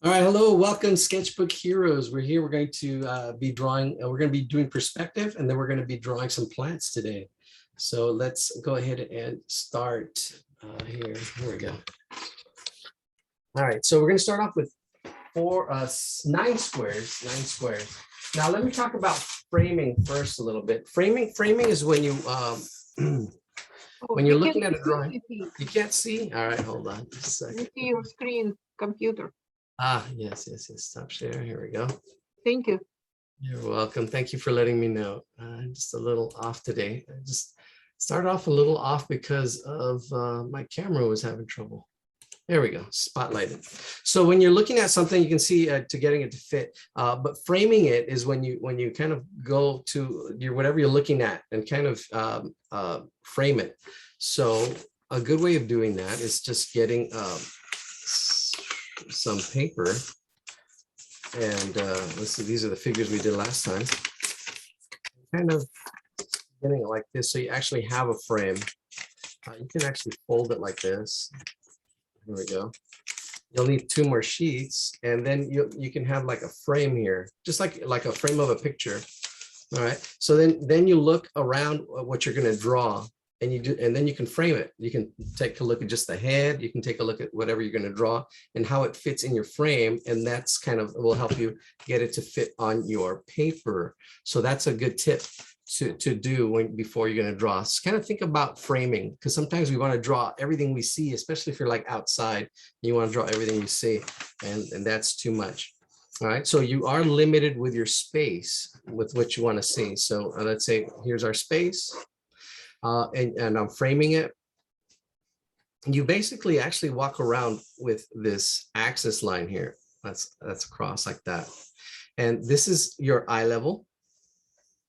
All right, hello, welcome Sketchbook Heroes. We're here, we're going to be drawing, we're going to be doing perspective, and then we're going to be drawing some plants today. So let's go ahead and start here. Here we go. All right, so we're going to start off with 9 squares. Now let me talk about framing first a little bit. Framing is when you when you're looking at a drawing. You can't see? All right, hold on just a second. You see your screen, computer. Ah, yes. Stop share. Here we go. Thank you. You're welcome. Thank you for letting me know. I'm just a little off today. I just started off a little off because of my camera was having trouble. There we go, spotlighted. So when you're looking at something, you can see to getting it to fit. But framing it is when you kind of go to your whatever you're looking at and kind of frame it. So a good way of doing that is just getting some paper, and let's see, these are the figures we did last time. Kind of getting it like this, so you actually have a frame. You can actually fold it like this. Here we go. You'll need 2 more sheets, and then you can have like a frame here, just like a frame of a picture. All right. So then you look around what you're going to draw. And then you can frame it. You can take a look at just the head. You can take a look at whatever you're going to draw and how it fits in your frame. And that's kind of will help you get it to fit on your paper. So that's a good tip to do before you're going to draw. So kind of think about framing, because sometimes we want to draw everything we see, especially if you're like outside. You want to draw everything you see, and that's too much. All right, so you are limited with your space with what you want to see. So let's say here's our space. And I'm framing it. You basically actually walk around with this axis line here. That's across like that. And this is your eye level.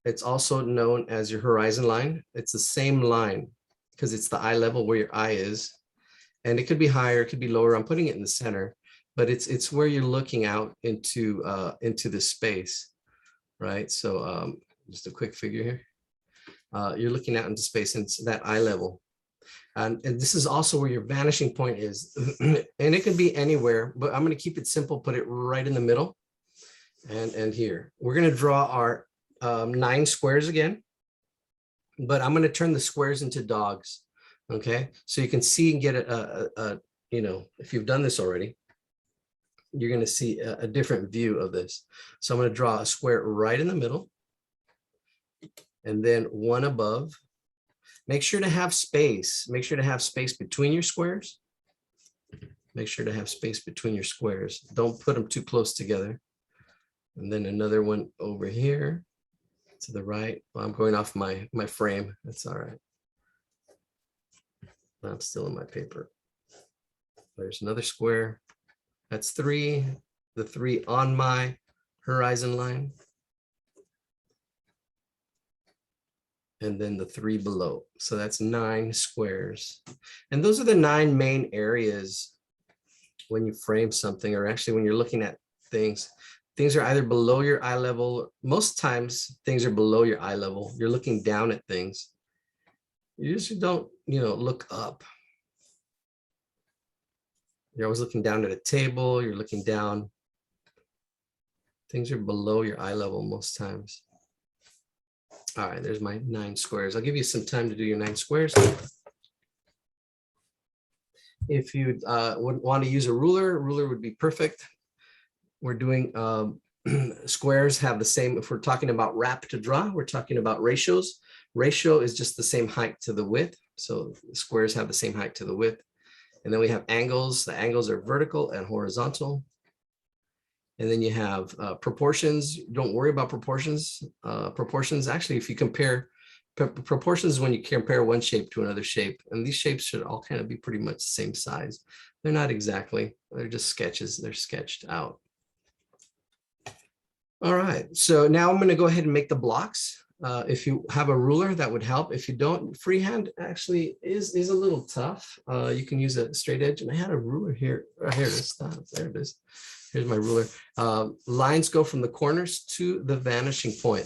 It's also known as your horizon line. It's the same line because it's the eye level where your eye is. And it could be higher, it could be lower. I'm putting it in the center, but it's where you're looking out into the space, right? So just a quick figure here. You're looking out into space, and it's that eye level. And this is also where your vanishing point is. And it can be anywhere, but I'm going to keep it simple, put it right in the middle. And here, we're going to draw our 9 squares again, but I'm going to turn the squares into dogs. Okay, so you can see and get you know, if you've done this already, you're going to see a different view of this. So I'm going to draw a square right in the middle, and then 1 above. Make sure to have space. Make sure to have space between your squares. Make sure to have space between your squares. Don't put them too close together. And then another one over here to the right. Well, I'm going off my frame. That's all right. I'm still in my paper. There's another square. That's 3. The 3 on my horizon line. And then the 3 below. So that's 9 squares. And those are the 9 main areas when you frame something, or actually when you're looking at things. Things are either below your eye level. Most times things are below your eye level. You're looking down at things. You usually don't, you know, look up. You're always looking down at a table. You're looking down. Things are below your eye level most times. All right, there's my 9 squares. I'll give you some time to do your 9 squares. If you would want to use a ruler would be perfect. We're doing squares have the same, if we're talking about wrap to draw, we're talking about ratios. Ratio is just the same height to the width. So squares have the same height to the width. And then we have angles. The angles are vertical and horizontal. And then you have proportions. Don't worry about proportions. Proportions, actually, if you compare proportions, when you compare one shape to another shape, and these shapes should all kind of be pretty much the same size. They're not exactly, they're just sketches. They're sketched out. All right, so now I'm going to go ahead and make the blocks. If you have a ruler, that would help. If you don't, freehand actually is a little tough. You can use a straight edge, and I had a ruler here. Here it is. There it is. Here's my ruler. Lines go from the corners to the vanishing point,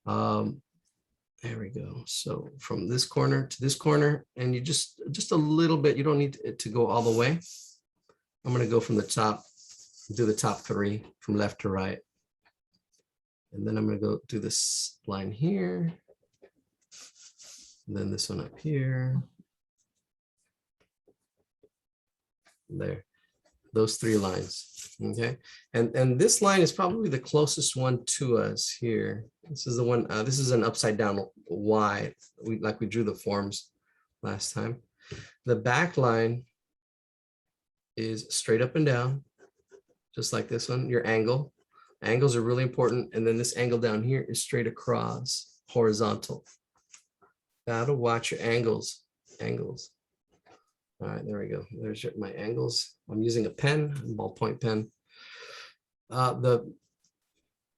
There we go. So from this corner to this corner, and you just a little bit, you don't need it to go all the way. I'm going to go from the top, do the top three from left to right. And then I'm going to go do this line here. And then this one up here. There, those three lines. Okay. And this line is probably the closest one to us here. This is the one, this is an upside down Y, like we drew the forms last time. The back line is straight up and down, just like this one, your angle. Angles are really important. And then this angle down here is straight across, horizontal. Gotta watch your angles. All right, there we go. There's my angles. I'm using a pen, a ballpoint pen. The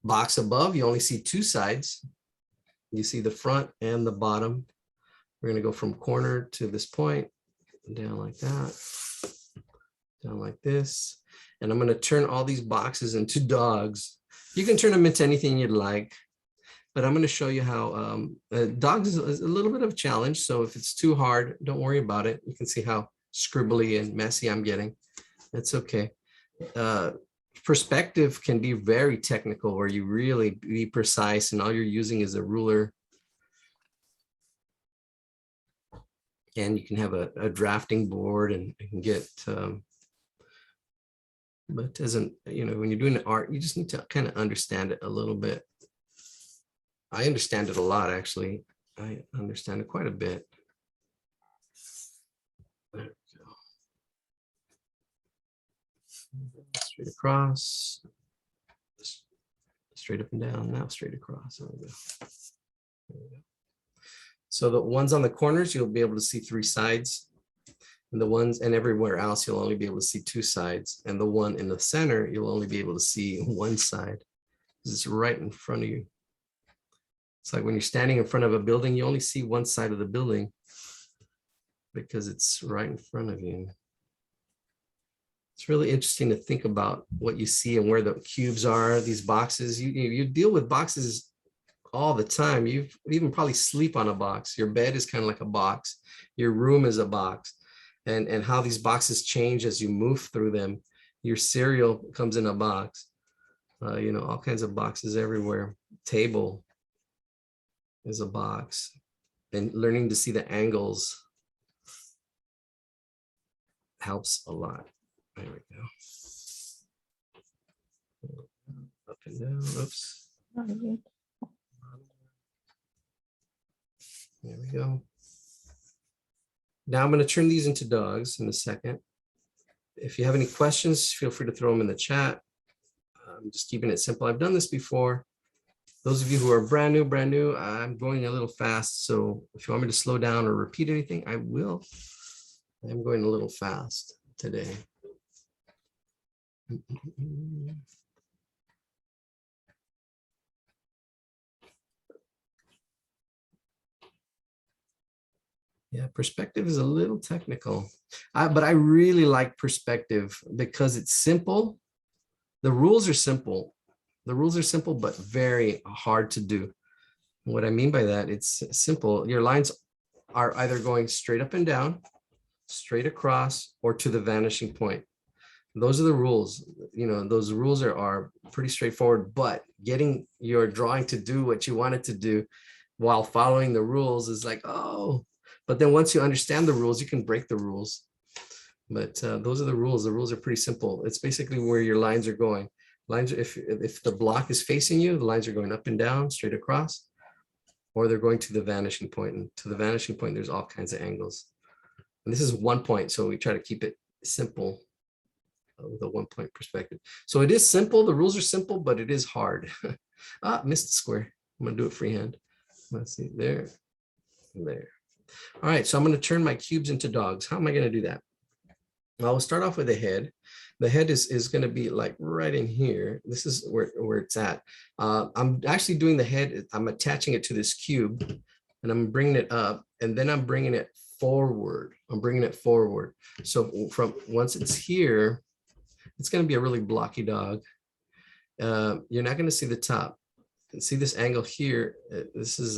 box above, you only see two sides. You see the front and the bottom. We're gonna go from corner to this point, down like that, down like this. And I'm gonna turn all these boxes into dogs. You can turn them into anything you'd like, but I'm gonna show you how dogs is a little bit of a challenge. So if it's too hard, don't worry about it. You can see how scribbly and messy I'm getting. That's okay. Perspective can be very technical where you really be precise and all you're using is a ruler. And you can have a drafting board and you can get, but when you're doing art, you just need to kind of understand it a little bit. I understand it a lot, actually. I understand it quite a bit. There we go. Straight across, straight up and down, now straight across. There we go. There we go. So the ones on the corners, you'll be able to see three sides. And the ones and everywhere else, you'll only be able to see two sides. And the one in the center, you'll only be able to see one side. It's right in front of you. It's like when you're standing in front of a building, you only see one side of the building because it's right in front of you. It's really interesting to think about what you see and where the cubes are, these boxes. You deal with boxes all the time. You even probably sleep on a box. Your bed is kind of like a box. Your room is a box. And how these boxes change as you move through them. Your cereal comes in a box. All kinds of boxes everywhere. Table is a box. And learning to see the angles helps a lot. There we go. Up and down. Oops. There we go. Now I'm going to turn these into dogs in a second. If you have any questions, feel free to throw them in the chat. I'm just keeping it simple. I've done this before. Those of you who are brand new, I'm going a little fast. So if you want me to slow down or repeat anything, I will. I'm going a little fast today. Yeah, perspective is a little technical, but I really like perspective because it's simple. The rules are simple. The rules are simple, but very hard to do. What I mean by that, it's simple. Your lines are either going straight up and down, straight across, or to the vanishing point. Those are the rules. Those rules are pretty straightforward, but getting your drawing to do what you want it to do while following the rules is like, oh. But then once you understand the rules, you can break the rules. But those are the rules. The rules are pretty simple. It's basically where your lines are going. Lines, if the block is facing you, the lines are going up and down, straight across, or they're going to the vanishing point. And to the vanishing point, there's all kinds of angles. And this is 1 point, so we try to keep it simple with a 1 point perspective. So it is simple. The rules are simple, but it is hard. Missed the square. I'm going to do it freehand. Let's see, there, there. All right, so I'm going to turn my cubes into dogs. How am I going to do that? Well, we'll start off with the head. The head is going to be like right in here. This is where it's at. I'm actually doing the head. I'm attaching it to this cube and I'm bringing it up and then I'm bringing it forward. I'm bringing it forward. So from once it's here, it's going to be a really blocky dog. You're not going to see the top. See this angle here. This is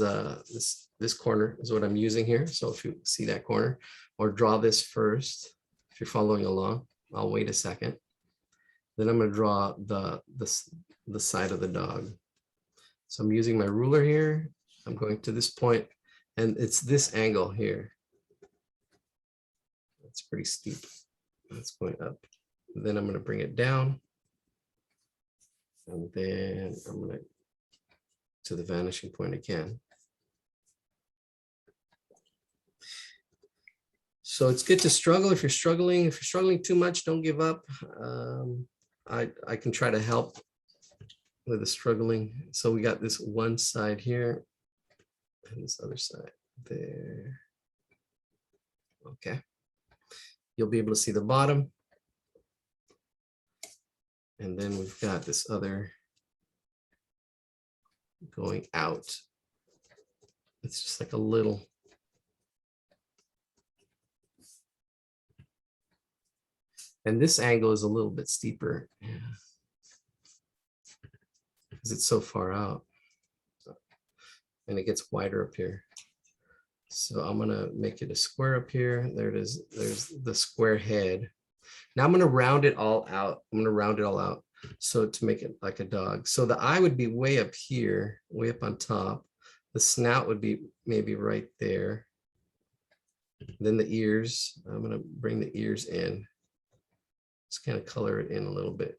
this corner is what I'm using here. So if you see that corner or draw this first, if you're following along, I'll wait a second. Then I'm going to draw the side of the dog. So I'm using my ruler here. I'm going to this point, and it's this angle here. It's pretty steep. It's going up. Then I'm going to bring it down. And then I'm going to the vanishing point again. So it's good to struggle. If you're struggling too much, don't give up. I can try to help with the struggling. So we got this one side here and this other side there. Okay. You'll be able to see the bottom. And then we've got this other going out. It's just like a little. And this angle is a little bit steeper. Yeah. Because it's so far out. And it gets wider up here. So I'm gonna make it a square up here. There it is. There's the square head. Now I'm gonna round it all out. So to make it like a dog. So the eye would be way up here, way up on top. The snout would be maybe right there. Then the ears, I'm gonna bring the ears in. Just kind of color it in a little bit.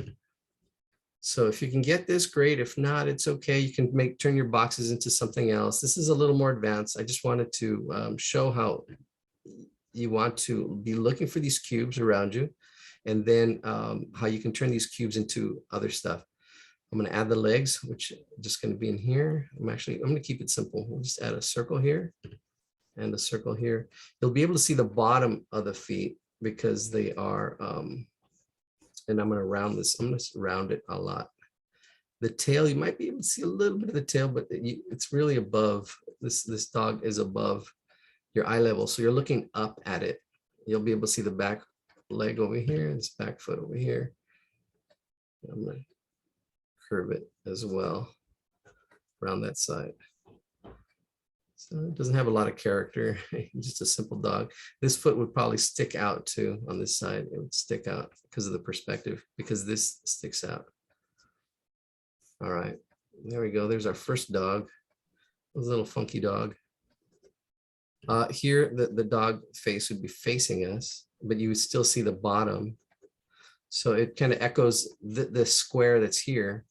So if you can get this, great. If not, it's okay. You can turn your boxes into something else. This is a little more advanced. I just wanted to show how you want to be looking for these cubes around you, and then how you can turn these cubes into other stuff. I'm going to add the legs, which are just going to be in here. I'm going to keep it simple. We'll just add a circle here and a circle here. You'll be able to see the bottom of the feet because they are, and I'm going to round this. I'm going to round it a lot. The tail, you might be able to see a little bit of the tail, but it's really above. This dog is above your eye level. So you're looking up at it. You'll be able to see the back leg over here, this back foot over here. I'm going to curve it as well around that side. So it doesn't have a lot of character, just a simple dog. This foot would probably stick out too on this side. It would stick out because of the perspective, because this sticks out. All right, there we go. There's our first dog. A little funky dog. Here, the dog face would be facing us, but you would still see the bottom. So it kind of echoes the square that's here.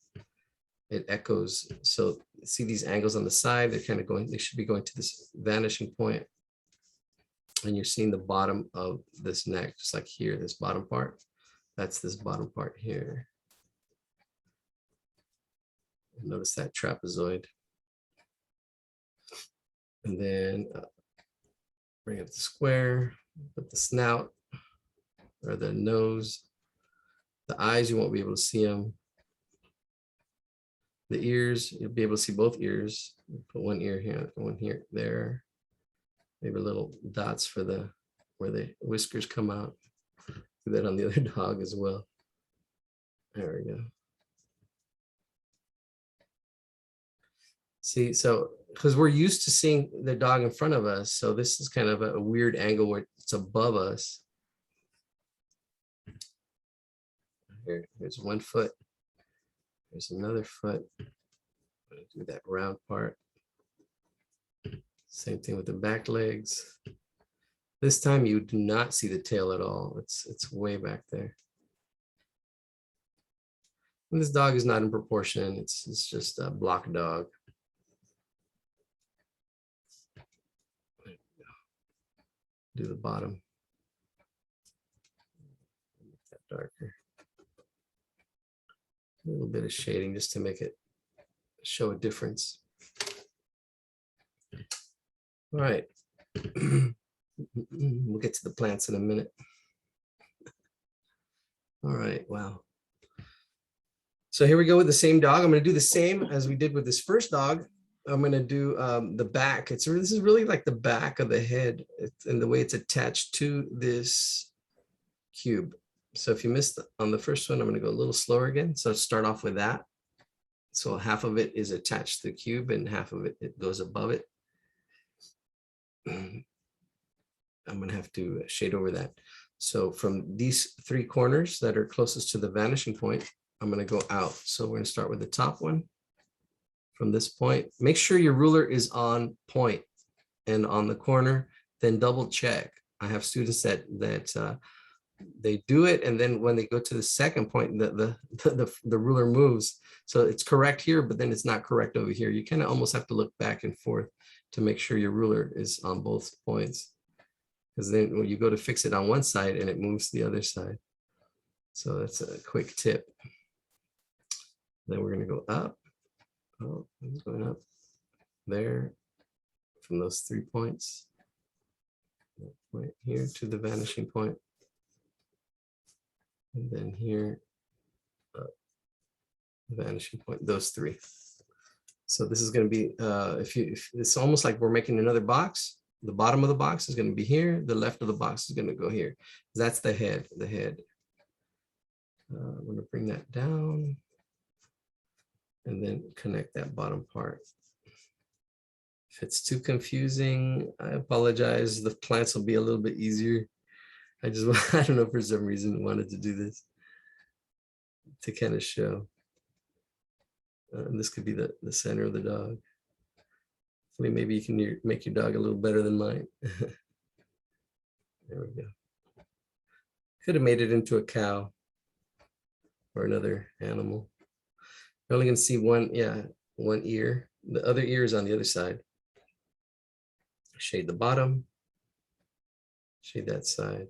It echoes. So see these angles on the side, they're kind of going, they should be going to this vanishing point. And you're seeing the bottom of this neck, just like here, this bottom part. That's this bottom part here. Notice that trapezoid. And then bring up the square, put the snout or the nose. The eyes, you won't be able to see them. The ears, you'll be able to see both ears. Put one ear here, one here, there. Maybe little dots for where the whiskers come out. Do that on the other dog as well. There we go. See, so because we're used to seeing the dog in front of us, so this is kind of a weird angle where it's above us. Here's one foot. There's another foot. Do that round part. Same thing with the back legs. This time you do not see the tail at all. It's way back there. And this dog is not in proportion. It's just a block dog. Do the bottom. Make that darker. A little bit of shading just to make it show a difference. All right. We'll get to the plants in a minute. All right, wow. So here we go with the same dog. I'm going to do the same as we did with this first dog. I'm going to do the back. This is really like the back of the head and the way it's attached to this cube. So if you missed on the first one, I'm going to go a little slower again. So start off with that. So half of it is attached to the cube and half of it goes above it. I'm going to have to shade over that. So from these three corners that are closest to the vanishing point, I'm going to go out. So we're going to start with the top one. From this point, make sure your ruler is on point and on the corner, then double check. I have students that they do it, and then when they go to the second point, the ruler moves. So it's correct here, but then it's not correct over here. You kind of almost have to look back and forth to make sure your ruler is on both points. Because then when you go to fix it on one side and it moves the other side. So that's a quick tip. Then we're going to go up. Oh, it's going up there from those 3 points. Right here to the vanishing point. And then here, vanishing point, those three. So this is going to be, if it's almost like we're making another box. The bottom of the box is going to be here. The left of the box is going to go here. That's the head, I'm going to bring that down and then connect that bottom part. If it's too confusing, I apologize. The plants will be a little bit easier. I don't know, for some reason wanted to do this to kind of show. And this could be the center of the dog. Hopefully maybe you can make your dog a little better than mine. There we go. Could have made it into a cow or another animal. You're only going to see one ear. The other ear is on the other side. Shade the bottom. Shade that side.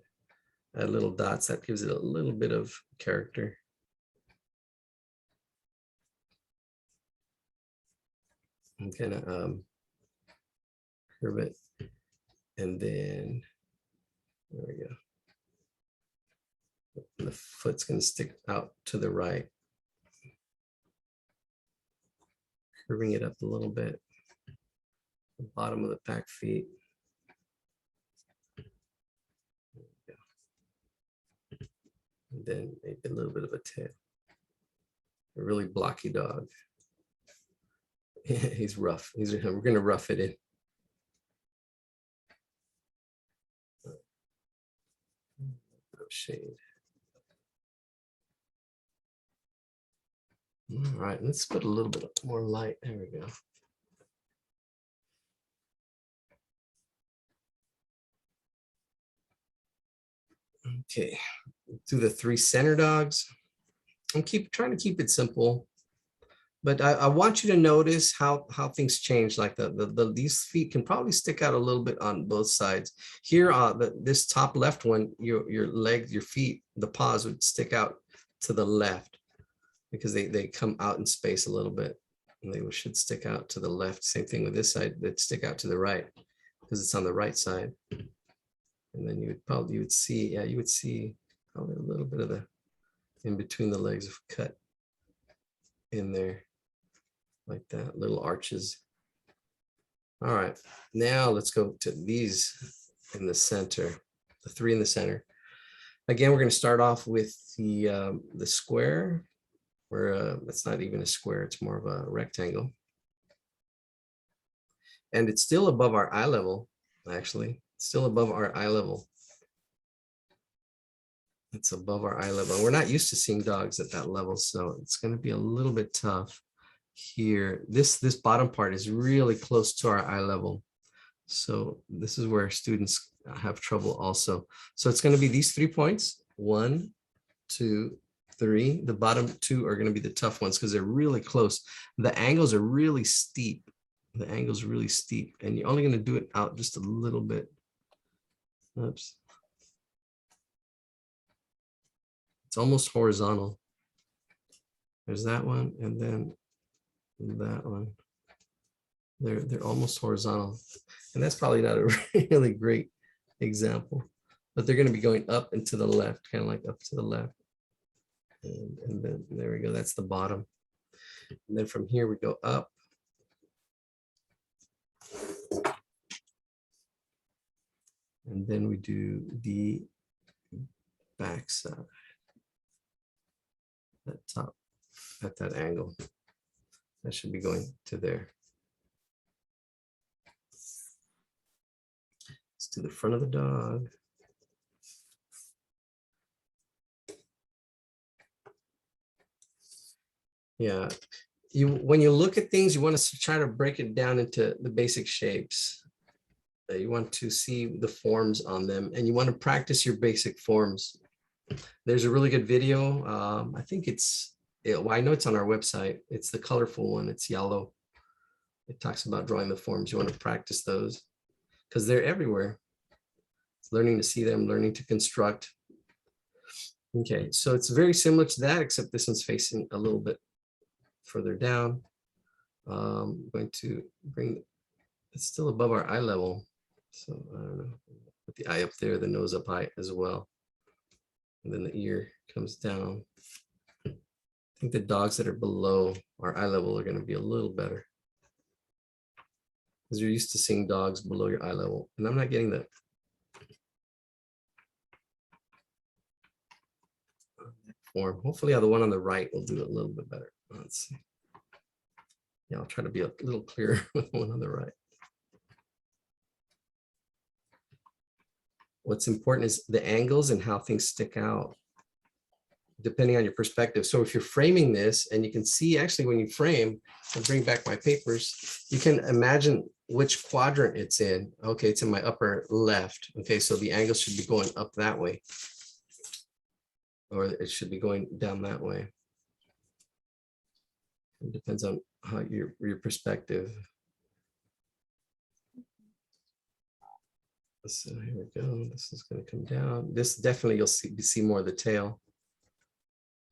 Add little dots. That gives it a little bit of character. And kind of curve it. And then, there we go. And the foot's going to stick out to the right. Curving it up a little bit. The bottom of the back feet. And then maybe a little bit of a tail. A really blocky dog. He's rough. We're going to rough it in. Shade. All right, let's put a little bit more light. There we go. Okay, do the 3 center dogs. I'm trying to keep it simple, but I want you to notice how things change. Like these feet can probably stick out a little bit on both sides. Here, this top left one, your legs, your feet, the paws would stick out to the left because they come out in space a little bit, and they should stick out to the left. Same thing with this side, they'd stick out to the right because it's on the right side. And then you would see probably a little bit of the in between the legs of cut in there like that, little arches. All right, now let's go to these in the center, the 3 in the center. Again, we're going to start off with the square, where it's not even a square, it's more of a rectangle. And it's still above our eye level, actually. Still above our eye level. It's above our eye level. We're not used to seeing dogs at that level, so it's going to be a little bit tough here. This bottom part is really close to our eye level. So this is where students have trouble also. So it's going to be these 3 points, 1, 2, 3. The bottom 2 are going to be the tough ones because they're really close. The angles are really steep. The angle's really steep, and you're only going to do it out just a little bit. Oops. It's almost horizontal. There's that one, and then that one. They're almost horizontal, and that's probably not a really great example, but they're going to be going up and to the left, kind of like up to the left. And then there we go. That's the bottom. And then from here we go up. And then we do the back side. That top at that angle. That should be going to there. Let's do the front of the dog. Yeah. When you look at things, you want to try to break it down into the basic shapes. You want to see the forms on them, and you want to practice your basic forms. There's a really good video. I think well, I know it's on our website. It's the colorful one. It's yellow. It talks about drawing the forms. You want to practice those because they're everywhere. It's learning to see them, learning to construct. Okay, so it's very similar to that, except this one's facing a little bit further down. I'm going to bring, it's still above our eye level. So I don't know, put the eye up there, the nose up high as well. And then the ear comes down. I think the dogs that are below our eye level are going to be a little better, because you're used to seeing dogs below your eye level. And I'm not getting that. Form. Hopefully the one on the right will do it a little bit better. Let's see. Yeah, I'll try to be a little clearer with the one on the right. What's important is the angles and how things stick out, depending on your perspective. So if you're framing this, and you can see actually when you frame, I'll bring back my papers, you can imagine which quadrant it's in. Okay, it's in my upper left. Okay, so the angle should be going up that way, or it should be going down that way. It depends on how your perspective. So here we go. This is going to come down. This definitely you'll see more of the tail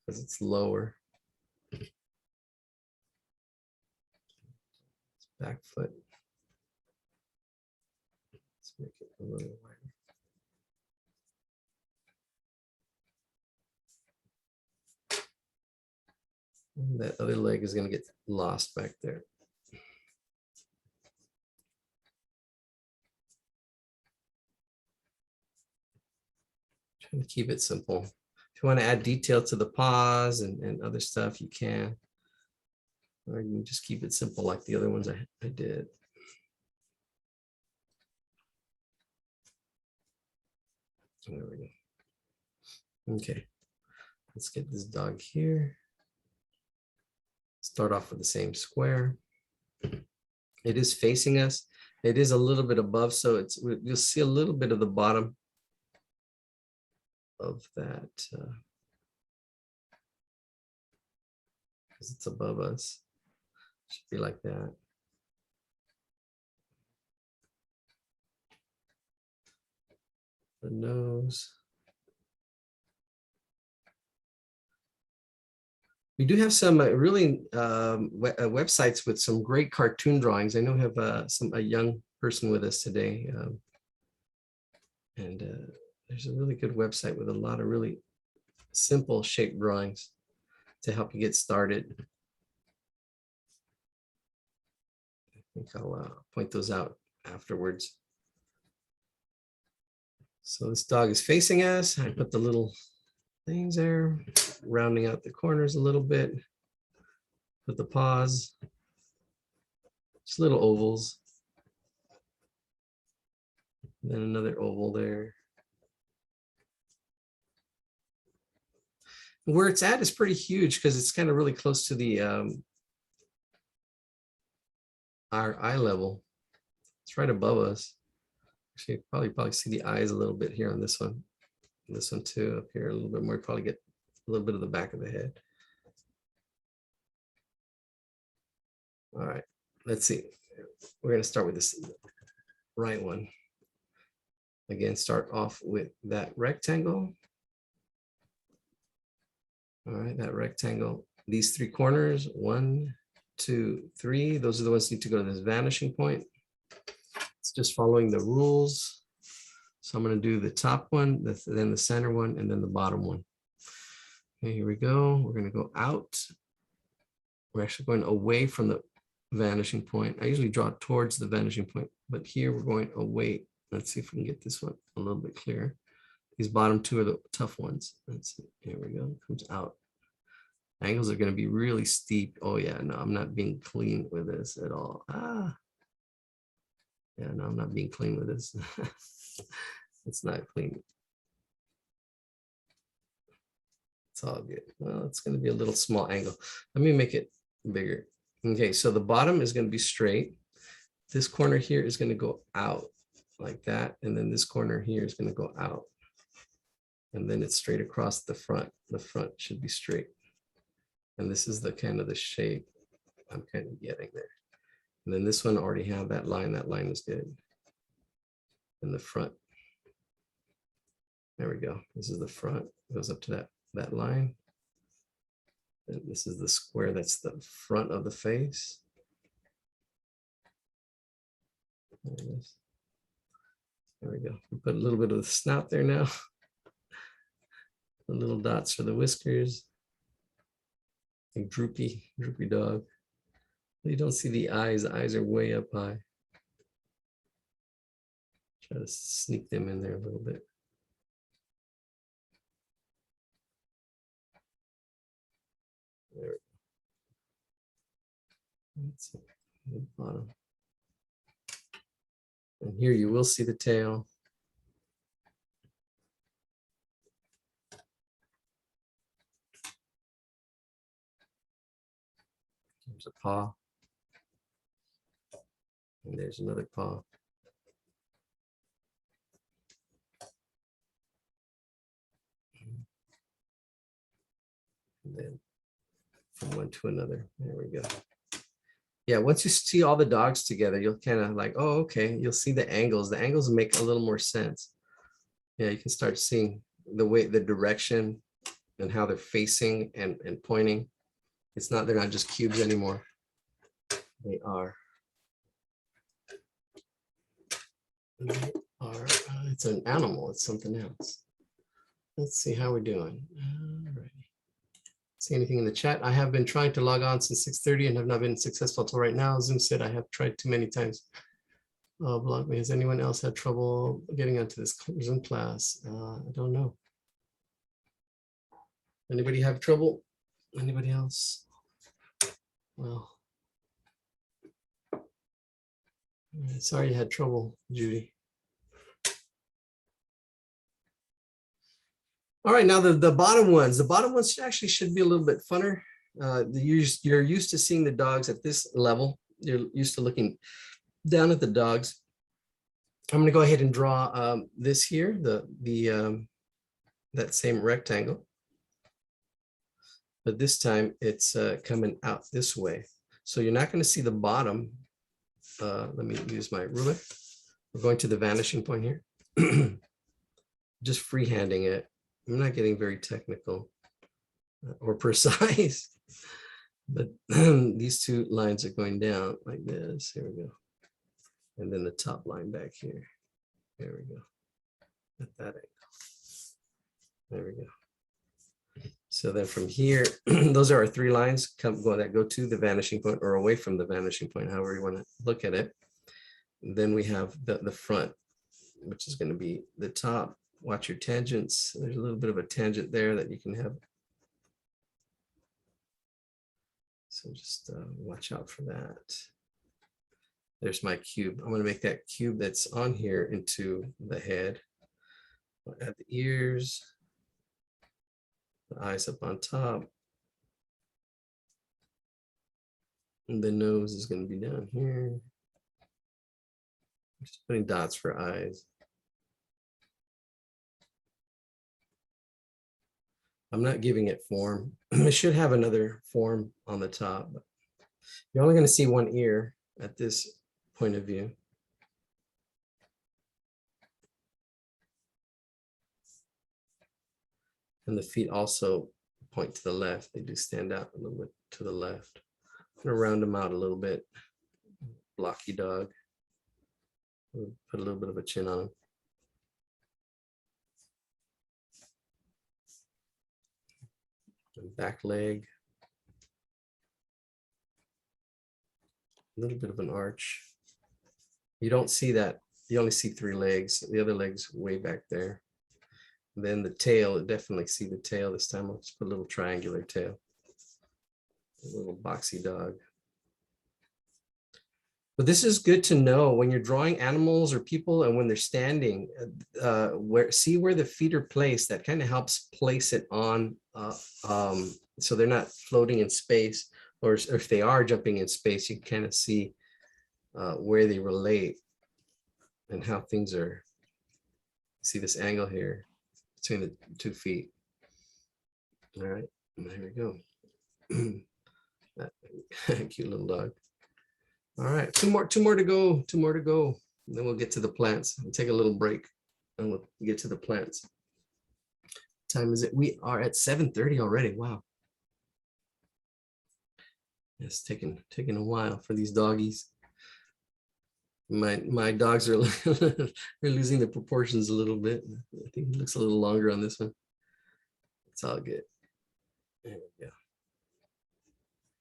because it's lower. Back foot. Let's make it a little wider. And that other leg is going to get lost back there. Trying to keep it simple. If you want to add detail to the paws and other stuff, you can. Or you can just keep it simple like the other ones I did. There we go. Okay, let's get this dog here. Start off with the same square. It is facing us. It is a little bit above, so you'll see a little bit of the bottom of that because it's above us. Should be like that. The nose. We do have some really websites with some great cartoon drawings. I know we have a young person with us today, and there's a really good website with a lot of really simple shape drawings to help you get started. I think I'll point those out afterwards. So this dog is facing us. I put the little things there, rounding out the corners a little bit. Put the paws, just little ovals. And then another oval there. Where it's at is pretty huge because it's kind of really close to the our eye level. It's right above us. Actually, probably see the eyes a little bit here on this one. And this one too, up here a little bit more. Probably get a little bit of the back of the head. All right, let's see. We're going to start with this right one. Again, start off with that rectangle. All right, that rectangle. These three corners, 1, 2, 3. Those are the ones that need to go to this vanishing point. It's just following the rules. So I'm going to do the top one, then the center one, and then the bottom one. Okay, here we go. We're going to go out. We're actually going away from the vanishing point. I usually draw towards the vanishing point, but here we're going away. Let's see if we can get this one a little bit clearer. These bottom two are the tough ones. Let's see. Here we go. Comes out. Angles are going to be really steep. Oh yeah, no, I'm not being clean with this at all. Yeah, no, I'm not being clean with this. It's not clean. It's all good. Well, it's going to be a little small angle. Let me make it bigger. Okay, so the bottom is going to be straight. This corner here is going to go out like that. And then this corner here is going to go out. And then it's straight across the front. The front should be straight. And this is the kind of the shape I'm kind of getting there. And then this one already have that line. That line is good. And the front. There we go. This is the front. It goes up to that line. And this is the square. That's the front of the face. There it is. There we go. We put a little bit of the snout there now. The little dots for the whiskers. A droopy dog. You don't see the eyes. The eyes are way up high. Try to sneak them in there a little bit. There. That's it. The bottom. And here you will see the tail. There's a paw. And there's another paw. And then from one to another. There we go. Yeah, once you see all the dogs together, you'll kind of like, oh, okay, you'll see the angles. The angles make a little more sense. Yeah, you can start seeing the way, the direction and how they're facing and pointing. It's not, they're not just cubes anymore. They are. It's an animal, it's something else. Let's see how we're doing. All right. See anything in the chat? I have been trying to log on since 6:30 and have not been successful till right now. Zoom said I have tried too many times. Block me. Has anyone else had trouble getting onto this Zoom class? I don't know. Anybody have trouble? Anybody else? Well, sorry you had trouble, Judy. All right, now the bottom ones actually should be a little bit funner. You're used to seeing the dogs at this level. You're used to looking down at the dogs. I'm going to go ahead and draw this here, that same rectangle. But this time it's coming out this way. So you're not going to see the bottom. Let me use my ruler. We're going to the vanishing point here. Just freehanding it. I'm not getting very technical or precise, but these two lines are going down like this. Here we go. And then the top line back here. There we go. At that angle. There we go. So then from here, those are our three lines that go to the vanishing point or away from the vanishing point, however you want to look at it. And then we have the front, which is going to be the top. Watch your tangents. There's a little bit of a tangent there that you can have. So just watch out for that. There's my cube. I'm going to make that cube that's on here into the head. I'll add the ears, the eyes up on top. And the nose is going to be down here. Just putting dots for eyes. I'm not giving it form. It should have another form on the top. But you're only going to see one ear at this point of view. And the feet also point to the left. They do stand out a little bit to the left. I'm going to round them out a little bit. Blocky dog. Put a little bit of a chin on him. Back leg, a little bit of an arch. You don't see that. You only see three legs. The other leg's way back there. And then the tail, definitely see the tail this time. I'll just put a little triangular tail. A little boxy dog. But this is good to know when you're drawing animals or people and when they're standing, see where the feet are placed. That kind of helps place it on, so they're not floating in space, or if they are jumping in space, you can kind of see where they relate and how things are. See this angle here between the 2 feet. All right, there we go. That cute little dog. All right, two more to go, and then we'll get to the plants. We'll take a little break and we'll get to the plants. Time is it? We are at 7:30 already. Wow. It's taking a while for these doggies. My dogs are they're losing the proportions a little bit. I think it looks a little longer on this one. It's all good. There we go.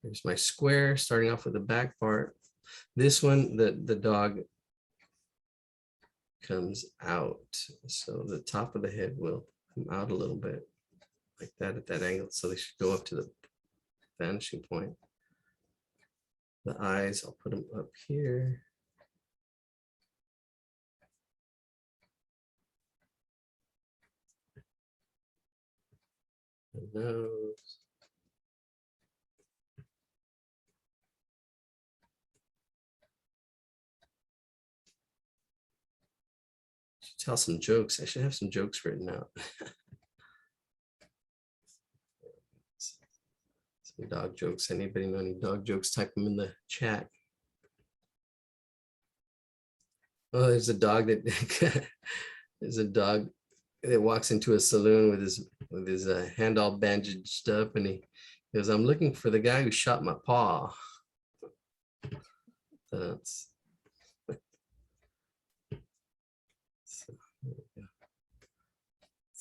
Here's my square, starting off with the back part. This one, the dog comes out. So the top of the head will come out a little bit like that at that angle. So they should go up to the vanishing point. The eyes, I'll put them up here. The nose. Tell some jokes. I should have some jokes written out. Some dog jokes. Anybody know any dog jokes? Type them in the chat. Oh, there's a dog that there's a dog that walks into a saloon with his hand all bandaged up, and he goes, "I'm looking for the guy who shot my paw." That's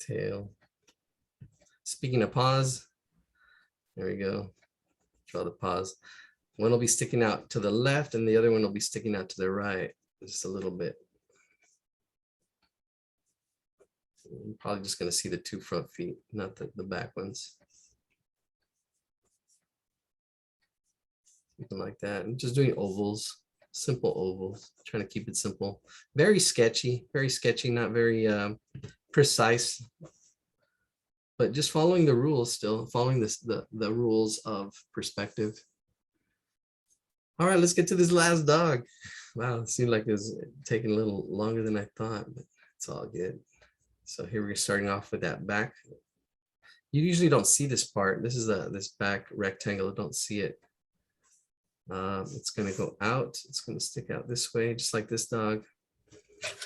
tail. Speaking of paws, there we go. Draw the paws. One will be sticking out to the left and the other one will be sticking out to the right, just a little bit. You're probably just going to see the 2 front feet, not the back ones. Something like that. I'm just doing ovals, simple ovals, trying to keep it simple. Very sketchy, not very precise, but just following the rules still, following the rules of perspective. All right, let's get to this last dog. Wow, it seemed like it was taking a little longer than I thought, but it's all good. So here we're starting off with that back. You usually don't see this part. This is this back rectangle. Don't see it. It's going to go out. It's going to stick out this way, just like this dog.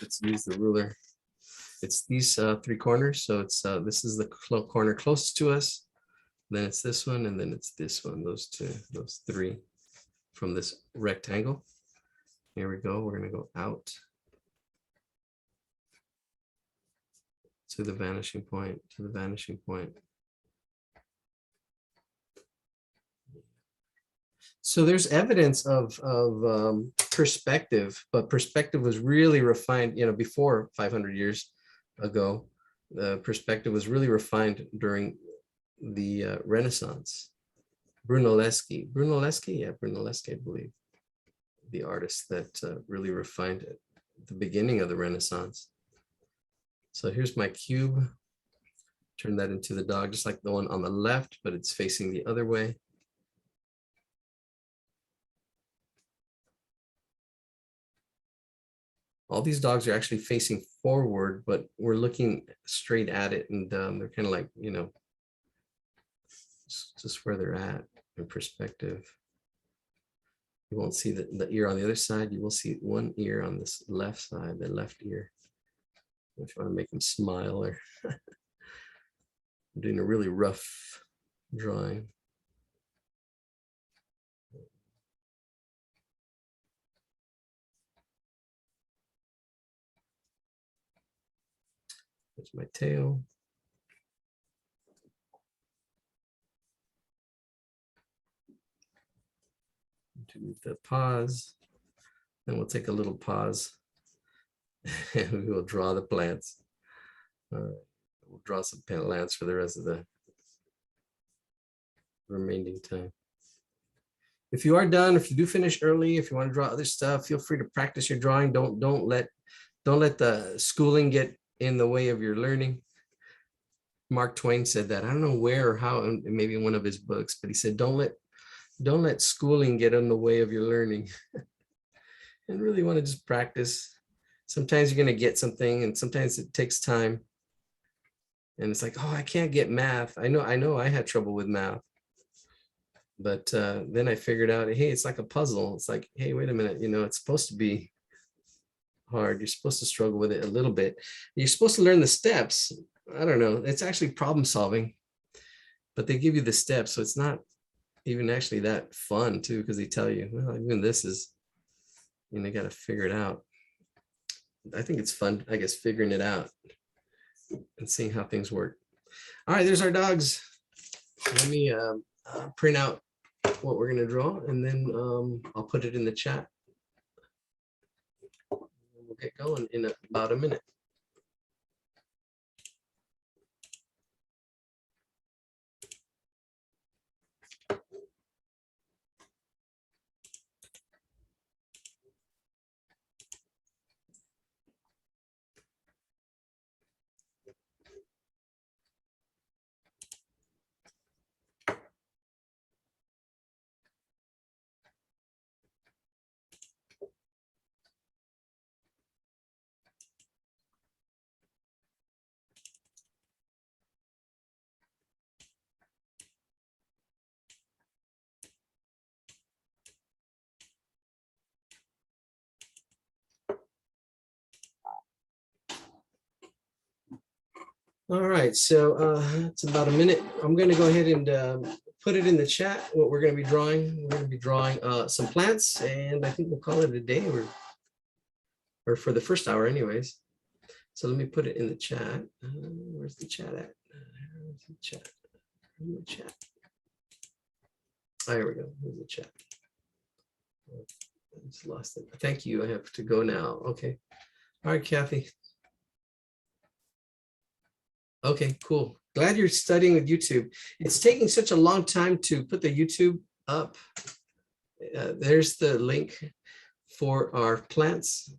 Let's use the ruler. It's these 3 corners. So it's this is the corner closest to us. Then it's this one, and then it's this one. Those 3 from this rectangle. Here we go. We're going to go out to the vanishing point, So there's evidence of perspective, but perspective was really refined, before 500 years ago. The perspective was really refined during the Renaissance. Brunelleschi, I believe, the artist that really refined it at the beginning of the Renaissance. So here's my cube. Turn that into the dog, just like the one on the left, but it's facing the other way. All these dogs are actually facing forward, but we're looking straight at it, and they're kind of like, just where they're at in perspective. You won't see the ear on the other side. You will see one ear on this left side, the left ear. If you want to make them smile, or I'm doing a really rough drawing. There's my tail. Do the pause. Then we'll take a little pause and we will draw the plants. We'll draw some plants for the rest of the remaining time. if you are done, if you do finish early, if you want to draw other stuff, feel free to practice your drawing. Don't let the schooling get in the way of your learning. Mark Twain said that. I don't know where or how, maybe in one of his books, but he said, don't let schooling get in the way of your learning. And really want to just practice. Sometimes you're going to get something, and sometimes it takes time. And it's like, oh, I can't get math. I know I had trouble with math. But then I figured out, hey, it's like a puzzle. It's like, hey, wait a minute, it's supposed to be hard. You're supposed to struggle with it a little bit. You're supposed to learn the steps. I don't know. It's actually problem solving, but they give you the steps. So it's not even actually that fun too, because they tell you, well, even this is, you got to figure it out. I think it's fun, I guess, figuring it out and seeing how things work. All right, there's our dogs. Let me print out what we're going to draw, and then I'll put it in the chat. We'll get going in about a minute. All right, so it's about a minute. I'm going to go ahead and put it in the chat what we're going to be drawing. We're going to be drawing some plants, and I think we'll call it a day, or for the first hour anyways. So let me put it in the chat. Where's the chat at? Where's the chat? Where's the chat? Oh, here we go. Where's the chat? I just lost it. Thank you. I have to go now. Okay. All right, Kathy. Okay, cool. Glad you're studying with YouTube. It's taking such a long time to put the YouTube up. There's the link for our plants.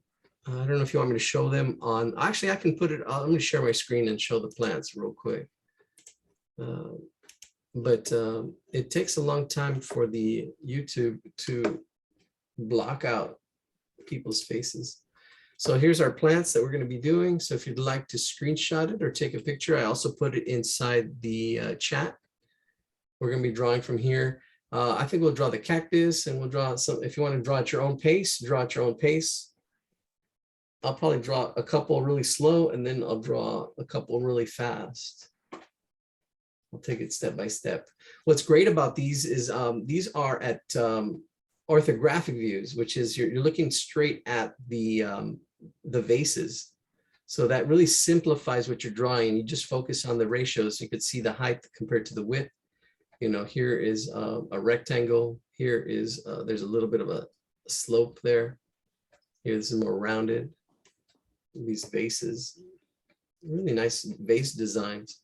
I don't know if you want me to show them on, actually I can put it, I'm going to share my screen and show the plants real quick. But it takes a long time for the YouTube to block out people's faces. So here's our plants that we're going to be doing. So if you'd like to screenshot it or take a picture, I also put it inside the chat. We're going to be drawing from here. I think we'll draw the cactus, and we'll draw some, if you want to draw at your own pace, draw at your own pace. I'll probably draw a couple really slow, and then I'll draw a couple really fast. I'll take it step by step. What's great about these is these are at orthographic views, which is you're looking straight at the vases. So that really simplifies what you're drawing. You just focus on the ratios. You could see the height compared to the width. Here is a rectangle. Here is, there's a little bit of a slope there. Here, this is more rounded. These vases, really nice vase designs.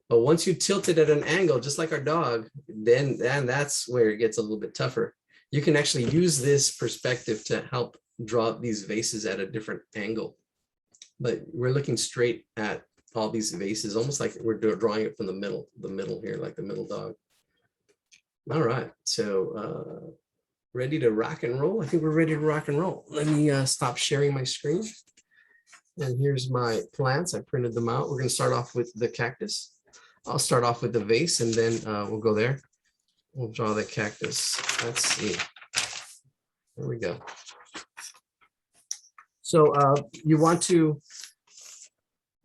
But once you tilt it at an angle, just like our dog, then that's where it gets a little bit tougher. You can actually use this perspective to help draw these vases at a different angle. But we're looking straight at all these vases, almost like we're drawing it from the middle here, like the middle dog. All right, so ready to rock and roll? I think we're ready to rock and roll. Let me stop sharing my screen. And here's my plants. I printed them out. We're going to start off with the cactus. I'll start off with the vase, and then we'll go there. We'll draw the cactus. Let's see. There we go. So you want to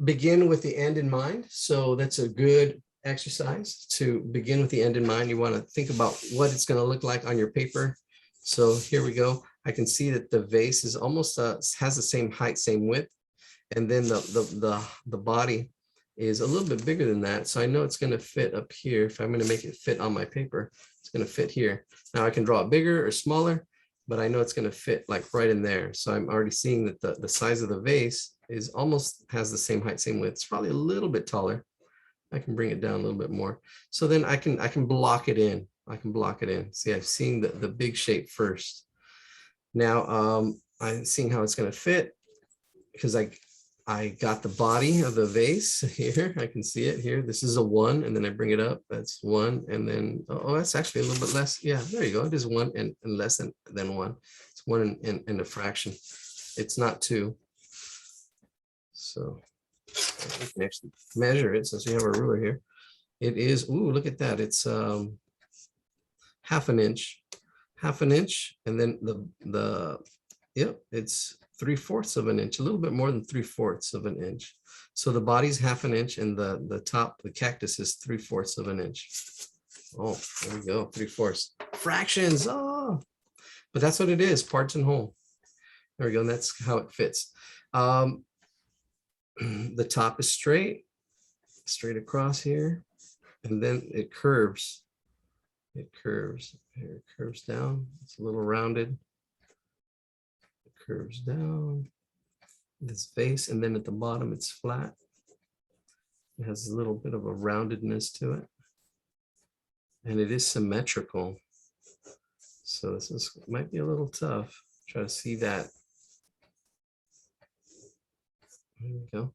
begin with the end in mind. So that's a good exercise to begin with the end in mind. You want to think about what it's going to look like on your paper. So here we go. I can see that the vase is almost has the same height, same width, and then the body is a little bit bigger than that. So I know it's going to fit up here. If I'm going to make it fit on my paper, it's going to fit here. Now I can draw it bigger or smaller, but I know it's going to fit like right in there. So I'm already seeing that the size of the vase is almost has the same height, same width. It's probably a little bit taller. I can bring it down a little bit more. So then I can block it in. I can block it in. See, I've seen the big shape first. Now I'm seeing how it's going to fit because I got the body of the vase here. I can see it here. This is a 1, and then I bring it up. That's 1, and then oh, that's actually a little bit less. Yeah, there you go. It is 1 and less than 1. It's 1 and a fraction. It's not 2. So we can actually measure it since we have a ruler here. It is, ooh, look at that. It's half an inch, and then yep, it's 3/4 of an inch, a little bit more than 3/4 of an inch. So the body's half an inch, and the top, the cactus, is 3/4 of an inch. Oh, there we go, 3/4 fractions. Oh, but that's what it is, parts and whole. There we go, and that's how it fits. The top is straight across here, and then it curves. It curves here, it curves down. It's a little rounded. It curves down this vase, and then at the bottom it's flat. It has a little bit of a roundedness to it, and it is symmetrical. So this might be a little tough. Try to see that. There we go.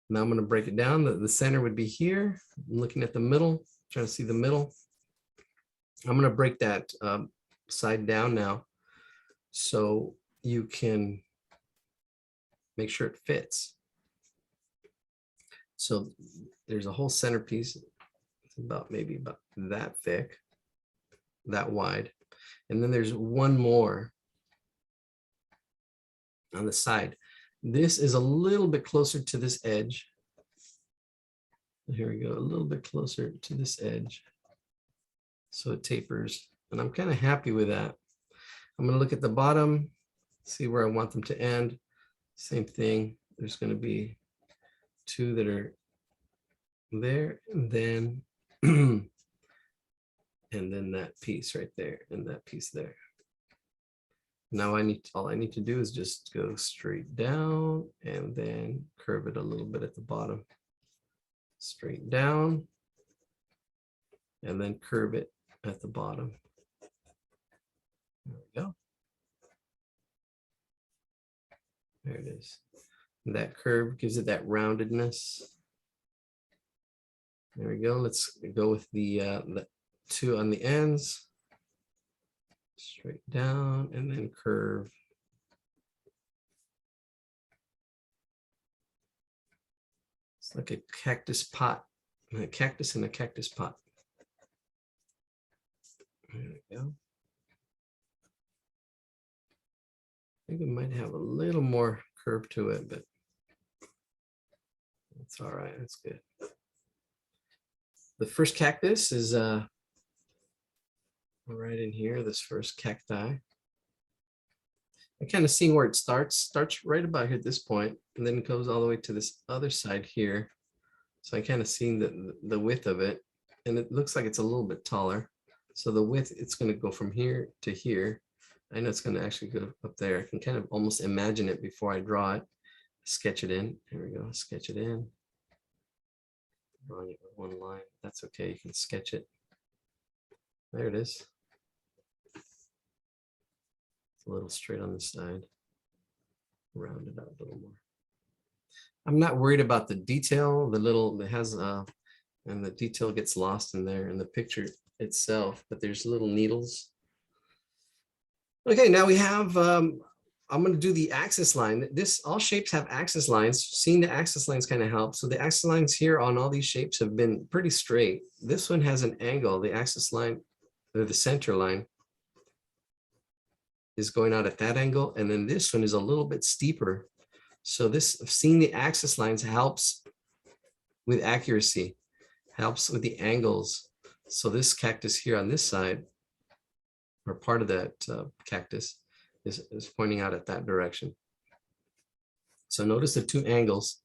Now I'm going to break it down. The center would be here. I'm looking at the middle, trying to see the middle. I'm going to break that side down now so you can make sure it fits. So there's a whole centerpiece. It's maybe about that thick, that wide. And then there's one more on the side. This is a little bit closer to this edge. Here we go, a little bit closer to this edge. So it tapers, and I'm kind of happy with that. I'm going to look at the bottom, see where I want them to end. Same thing. There's going to be 2 that are there, and then and then that piece right there, and that piece there. Now all I need to do is just go straight down and then curve it a little bit at the bottom. Straight down and then curve it at the bottom. There we go. There it is. And that curve gives it that roundedness. There we go. Let's go with the 2 on the ends. Straight down and then curve. It's like a cactus pot, a cactus in a cactus pot. There we go. I think it might have a little more curve to it, but that's all right. That's good. The first cactus is right in here, this first cacti. I kind of seen where it starts right about here at this point, and then it goes all the way to this other side here. So I kind of seen the width of it, and it looks like it's a little bit taller. So the width, it's going to go from here to here. I know it's going to actually go up there. I can kind of almost imagine it before I draw it. Sketch it in. Here we go. Sketch it in. Drawing it with one line. That's okay. You can sketch it. There it is. It's a little straight on the side. Round it out a little more. I'm not worried about the detail. The little, it has, and the detail gets lost in there in the picture itself, but there's little needles. Okay, now we have, I'm going to do the axis line. All shapes have axis lines. Seeing the axis lines kind of helps. So the axis lines here on all these shapes have been pretty straight. This one has an angle. The axis line, or the center line, is going out at that angle. And then this one is a little bit steeper. So this, seeing the axis lines helps with accuracy, helps with the angles. So this cactus here on this side, or part of that cactus, is pointing out at that direction. So notice the 2 angles.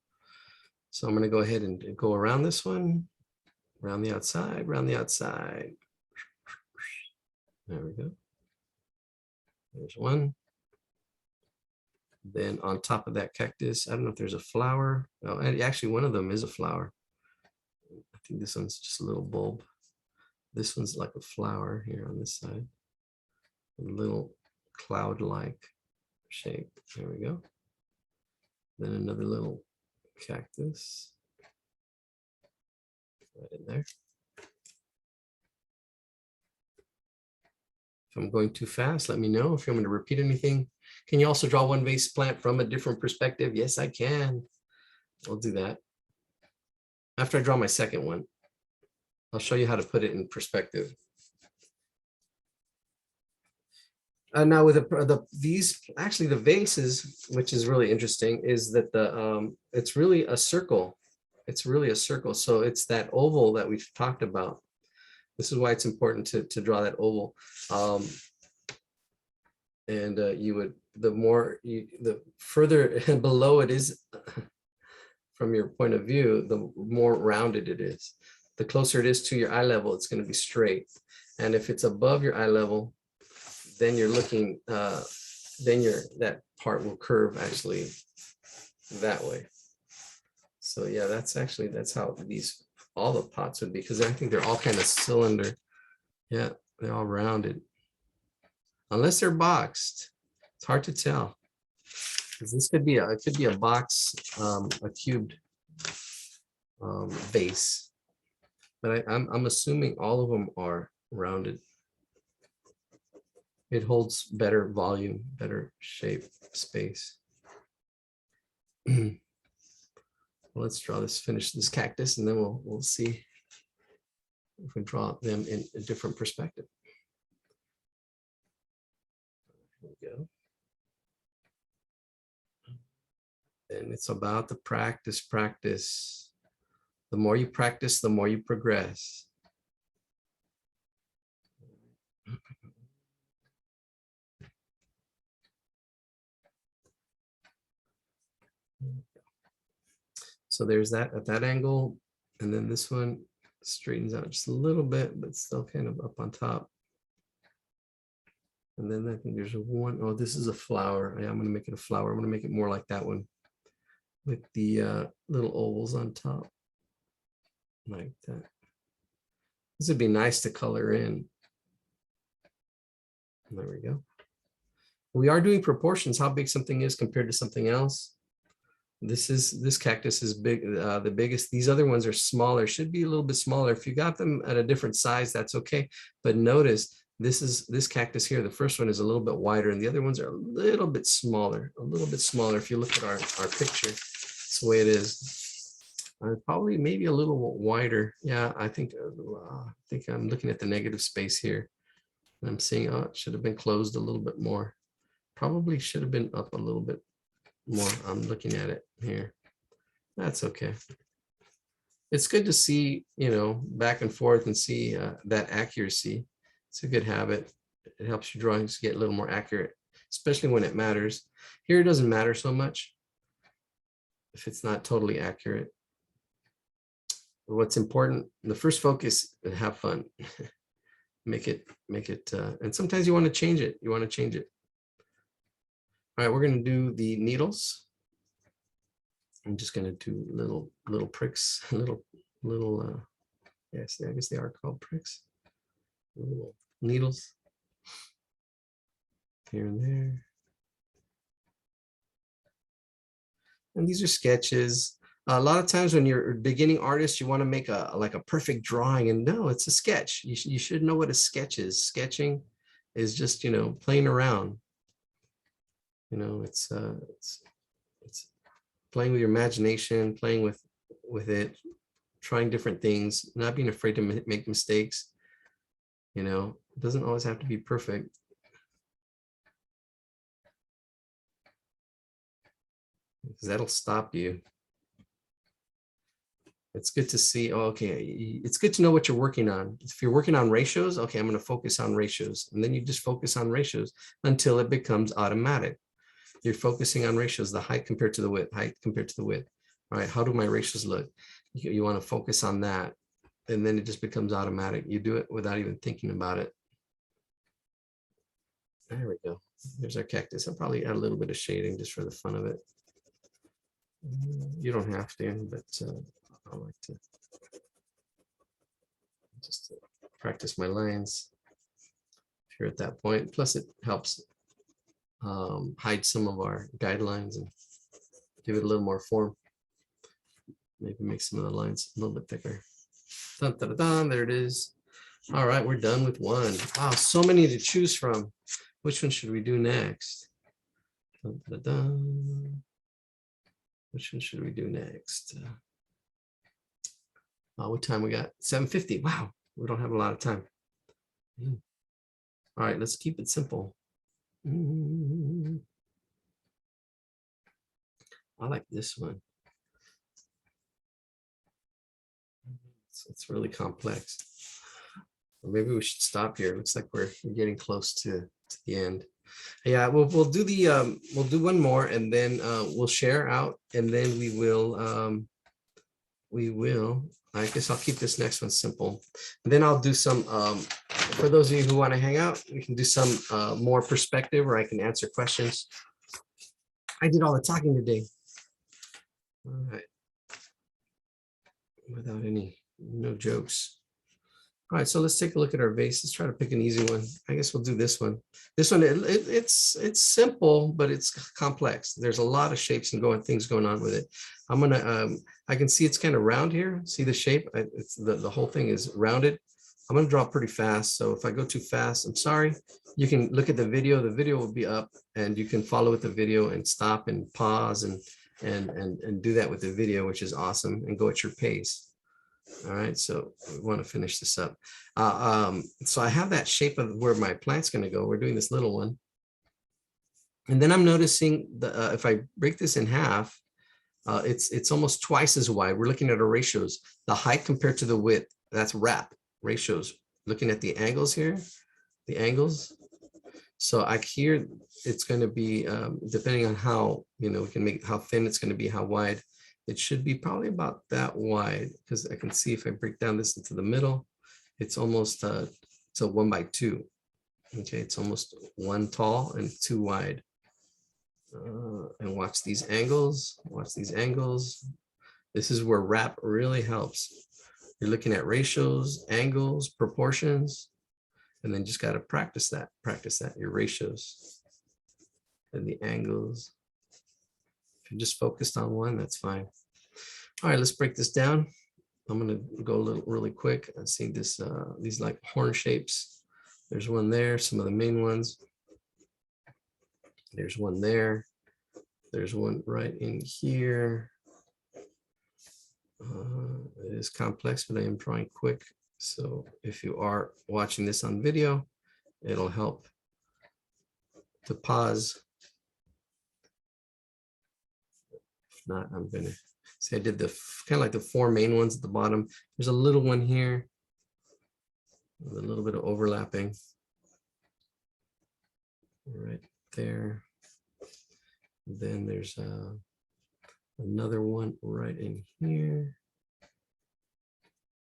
So I'm going to go ahead and go around this one, around the outside, around the outside. There we go. There's one. Then on top of that cactus, I don't know if there's a flower. Oh, actually one of them is a flower. I think this one's just a little bulb. This one's like a flower here on this side. A little cloud-like shape. There we go. Then another little cactus. Right in there. If I'm going too fast, let me know. If you want me to repeat anything. Can you also draw one vase plant from a different perspective? Yes, I can. I'll do that. After I draw my second one, I'll show you how to put it in perspective. Now with the vases, which is really interesting, is that it's really a circle. It's really a circle. So it's that oval that we've talked about. This is why it's important to draw that oval. The further below it is from your point of view, the more rounded it is. The closer it is to your eye level, it's going to be straight. And if it's above your eye level, then you're looking, that part will curve actually that way. So yeah, that's how all the pots would be, because I think they're all kind of cylinder. Yeah, they're all rounded. Unless they're boxed, it's hard to tell. This could be a box, a cubed base, but I'm assuming all of them are rounded. It holds better volume, better shape, space. Let's finish this cactus, and then we'll see if we draw them in a different perspective. Here we go. And it's about the practice. The more you practice, the more you progress. So there's that at that angle, and then this one straightens out just a little bit, but still kind of up on top. And then I think there's oh, this is a flower. Yeah, I'm going to make it a flower. I'm going to make it more like that one with the little ovals on top, like that. This would be nice to color in. There we go. We are doing proportions, how big something is compared to something else. This cactus is big, the biggest. These other ones are smaller, should be a little bit smaller. If you got them at a different size, that's okay. But notice this cactus here, the first one is a little bit wider, and the other ones are a little bit smaller, If you look at our picture, it's the way it is. Probably maybe a little wider. Yeah, I think I'm looking at the negative space here. And I'm seeing, oh, it should have been closed a little bit more. Probably should have been up a little bit more. I'm looking at it here. That's okay. It's good to see, back and forth and see that accuracy. It's a good habit. It helps your drawings get a little more accurate, especially when it matters. Here, it doesn't matter so much if it's not totally accurate. But what's important, the first focus, have fun. Make it, and sometimes you want to change it. All right, we're going to do the needles. I'm just going to do little pricks, yes, I guess they are called pricks. Little needles here and there. And these are sketches. A lot of times when you're a beginning artist, you want to make a perfect drawing, and no, it's a sketch. You should know what a sketch is. Sketching is just, playing around. It's playing with your imagination, playing with it, trying different things, not being afraid to make mistakes. It doesn't always have to be perfect. Because that'll stop you. It's good to see, okay, it's good to know what you're working on. If you're working on ratios, okay, I'm going to focus on ratios. And then you just focus on ratios until it becomes automatic. You're focusing on ratios, the height compared to the width, All right, how do my ratios look? You want to focus on that. And then it just becomes automatic. You do it without even thinking about it. There we go. There's our cactus. I'll probably add a little bit of shading just for the fun of it. You don't have to, but I like to just practice my lines if you're at that point. Plus it helps hide some of our guidelines and give it a little more form. Maybe make some of the lines a little bit thicker. Dun, dun, dun, dun, there it is. All right, we're done with one. Wow, so many to choose from. Which one should we do next? Dun, dun, dun. Which one should we do next? What time we got? 7:50. Wow, we don't have a lot of time. All right, let's keep it simple. I like this one. It's really complex. Or maybe we should stop here. Looks like we're getting close to the end. Yeah, we'll do the we'll do one more, and then we'll share out, and then we will I guess I'll keep this next one simple. And then I'll do some for those of you who want to hang out, we can do some more perspective where I can answer questions. I did all the talking today. All right. Without no jokes. All right, so let's take a look at our vase. Let's try to pick an easy one. I guess we'll do this one. This one, it's simple, but it's complex. There's a lot of shapes and things going on with it. I'm gonna, I can see it's kind of round here. See the shape? It's the whole thing is rounded. I'm gonna draw pretty fast. So if I go too fast, I'm sorry. You can look at the video. The video will be up, and you can follow with the video and stop and pause and do that with the video, which is awesome, and go at your pace. All right, so we want to finish this up. So I have that shape of where my plant's going to go. We're doing this little one. And then I'm noticing if I break this in half, it's almost twice as wide. We're looking at our ratios. The height compared to the width, that's wrap ratios. Looking at the angles here, the angles. So I hear it's going to be, depending on how, we can make how thin it's going to be, how wide. It should be probably about that wide, because I can see if I break down this into the middle, it's almost it's a 1x2. Okay, it's almost 1 tall and 2 wide. And watch these angles. Watch these angles. This is where wrap really helps. You're looking at ratios, angles, proportions, and then just got to practice that. Practice that. Your ratios and the angles. If you're just focused on one, that's fine. All right, let's break this down. I'm going to go really quick. I see this, these like horn shapes. There's one there, some of the main ones. There's one there. There's one right in here. It is complex, but I am drawing quick. So if you are watching this on video, it'll help to pause. Not, I'm gonna see I did the kind of like the 4 main ones at the bottom. There's a little one here with a little bit of overlapping right there. Then there's another one right in here,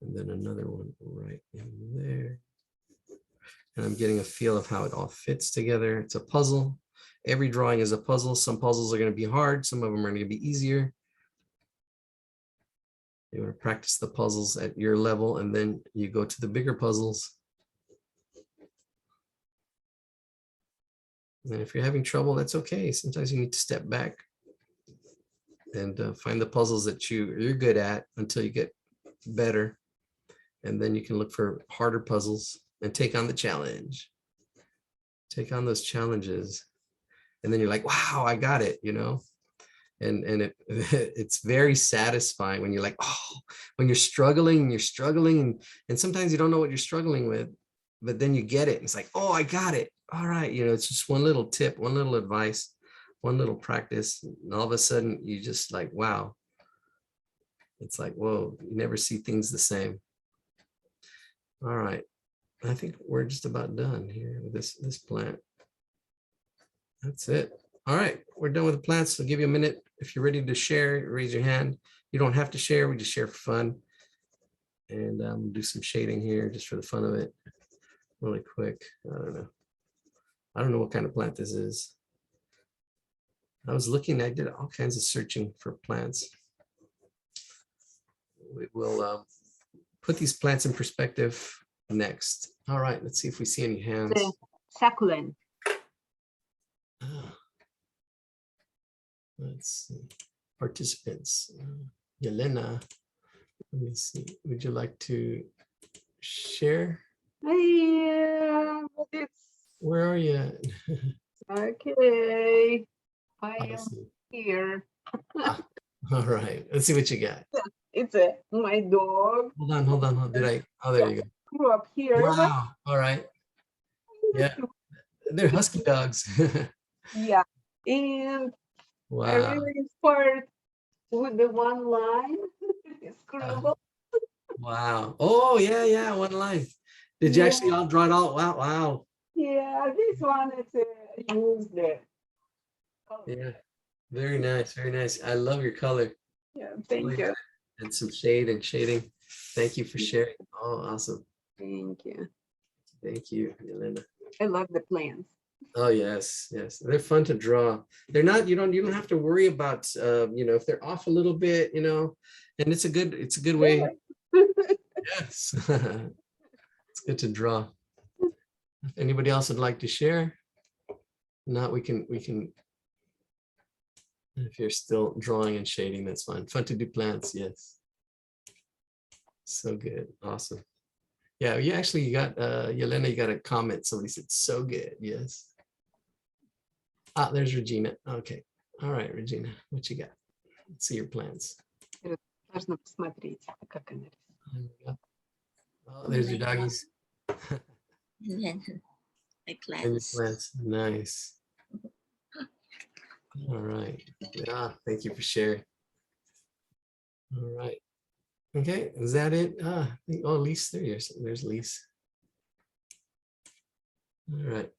and then another one right in there. And I'm getting a feel of how it all fits together. It's a puzzle. Every drawing is a puzzle. Some puzzles are going to be hard. Some of them are going to be easier. You want to practice the puzzles at your level, and then you go to the bigger puzzles. And if you're having trouble, that's okay. Sometimes you need to step back and find the puzzles that you're good at until you get better. And then you can look for harder puzzles and take on the challenge. Take on those challenges. And then you're like, wow, I got it, and it's very satisfying when you're like, oh, when you're struggling and sometimes you don't know what you're struggling with, but then you get it. It's like, oh, I got it. All right. It's just one little tip, one little advice, one little practice. And all of a sudden you just like, wow. It's like, whoa, you never see things the same. All right. I think we're just about done here with this plant. That's it. All right, we're done with the plants. I'll give you a minute. If you're ready to share, raise your hand. You don't have to share. We just share for fun. And do some shading here just for the fun of it. Really quick. I don't know what kind of plant this is. I was looking, I did all kinds of searching for plants. We will put these plants in perspective next. All right, let's see if we see any hands. The succulent. Ah. Let's see. Participants. Yelena, let me see. Would you like to share? Yeah, but it's Where are you? okay. I I am see. here. Ah, all right, let's see what you got. It's my dog Hold on, hold on. Did I? Oh, there you go. grew up here. But Wow. All right. Yeah, they're husky dogs. yeah, and I Wow. really inspired with the one line scribble. Wow. Oh, yeah, yeah. One line. Did you actually Yeah, all draw it all? Wow. Wow. yeah. This one is used the color. Yeah. Very nice. Very nice. I love your color. Yeah, Really thank you. good. And some shade and shading. Thank you for sharing. Oh, awesome. Thank you. Thank you, Yelena. I love the plants. Oh, yes. Yes. They're fun to draw. They're not, you don't have to worry about, if they're off a little bit, and it's a good way. Yes. It's good to draw. If anybody else would like to share, not, we can, if you're still drawing and shading, that's fine. Fun to do plants, yes. So good, awesome. Yeah, you got, Yelena, you got a comment. Somebody said, so good, yes. Ah, there's Regina, okay. All right, Regina, what you got? Let's see your plans. Можно посмотреть, как она рисует. Oh, there's your doggies. And then my And your plants. plants, nice. All right. Yeah, thank you for sharing. All right. Okay, is that it? Oh, Lise, there's Lise. All right.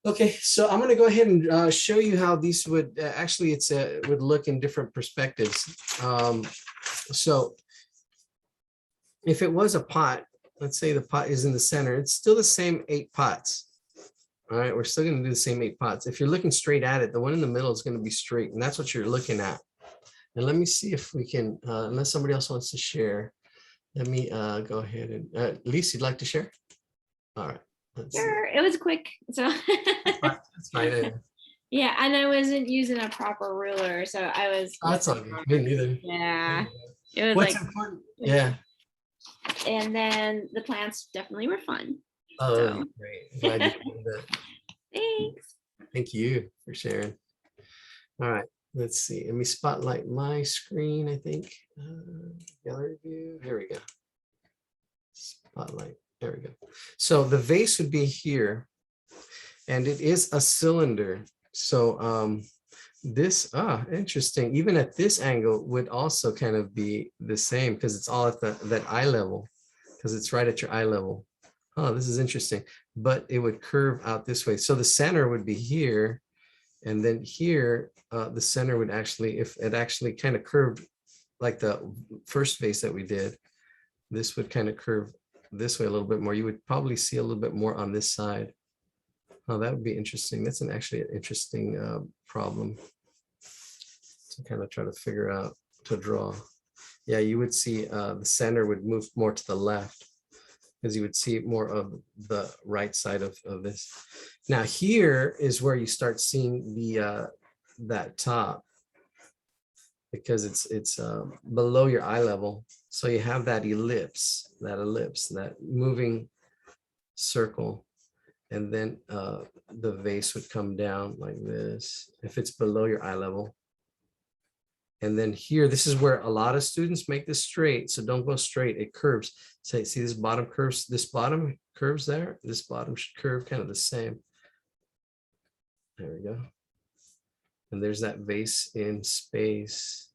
Okay, so I'm going to go ahead and show you how these would actually would look in different perspectives. So if it was a pot, let's say the pot is in the center, it's still the same 8 pots. All right, we're still going to do the same 8 pots. If you're looking straight at it, the one in the middle is going to be straight, and that's what you're looking at. And let me see if we can, unless somebody else wants to share, let me go ahead and, Lisa, you'd like to share? All right. Let's see. Sure, it was quick. So That's fine. yeah, and I wasn't using a proper ruler, so I was. That's all good. Me neither. Yeah, it was What's like, important? Yeah. and then the plants definitely were fun. Oh, So. great. Glad you did that. Thanks. Thank you for sharing. All right. Let's see. Let me spotlight my screen, I think. Gallery view. Here we go. Spotlight. There we go. So the vase would be here, and it is a cylinder. So this, interesting. Even at this angle would also kind of be the same because it's all at that eye level, because it's right at your eye level. Oh, this is interesting. But it would curve out this way. So the center would be here. And then here, the center would actually, if it actually kind of curved like the first vase that we did, this would kind of curve this way a little bit more. You would probably see a little bit more on this side. Oh, that would be interesting. That's actually an interesting problem to kind of try to figure out, to draw. Yeah, you would see the center would move more to the left, because you would see more of the right side of this. Now here is where you start seeing the that top, because it's below your eye level. So you have that ellipse, that moving circle, and then the vase would come down like this if it's below your eye level. And then here, this is where a lot of students make this straight. So don't go straight, it curves. So see this bottom curves, this bottom curves there. This bottom should curve kind of the same. There we go. And there's that vase in space.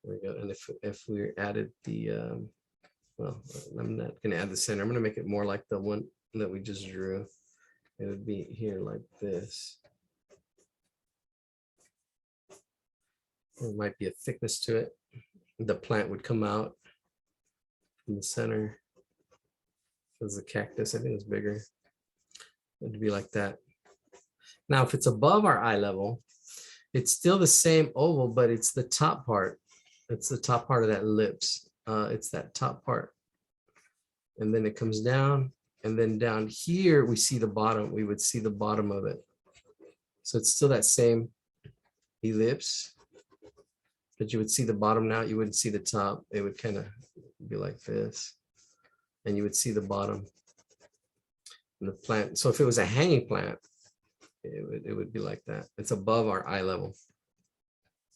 There we go. And if we added the, well, I'm not going to add the center. I'm going to make it more like the one that we just drew. It would be here like this. There might be a thickness to it. The plant would come out from the center. There's a cactus, I think it's bigger. It'd be like that. Now, if it's above our eye level, it's still the same oval, but it's the top part. It's the top part of that ellipse. It's that top part. and then it comes down, and then down here, we see the bottom, we would see the bottom of it. So it's still that same ellipse, but you would see the bottom now, you wouldn't see the top. It would kind of be like this, and you would see the bottom. And the plant, so if it was a hanging plant, it would be like that. It's above our eye level.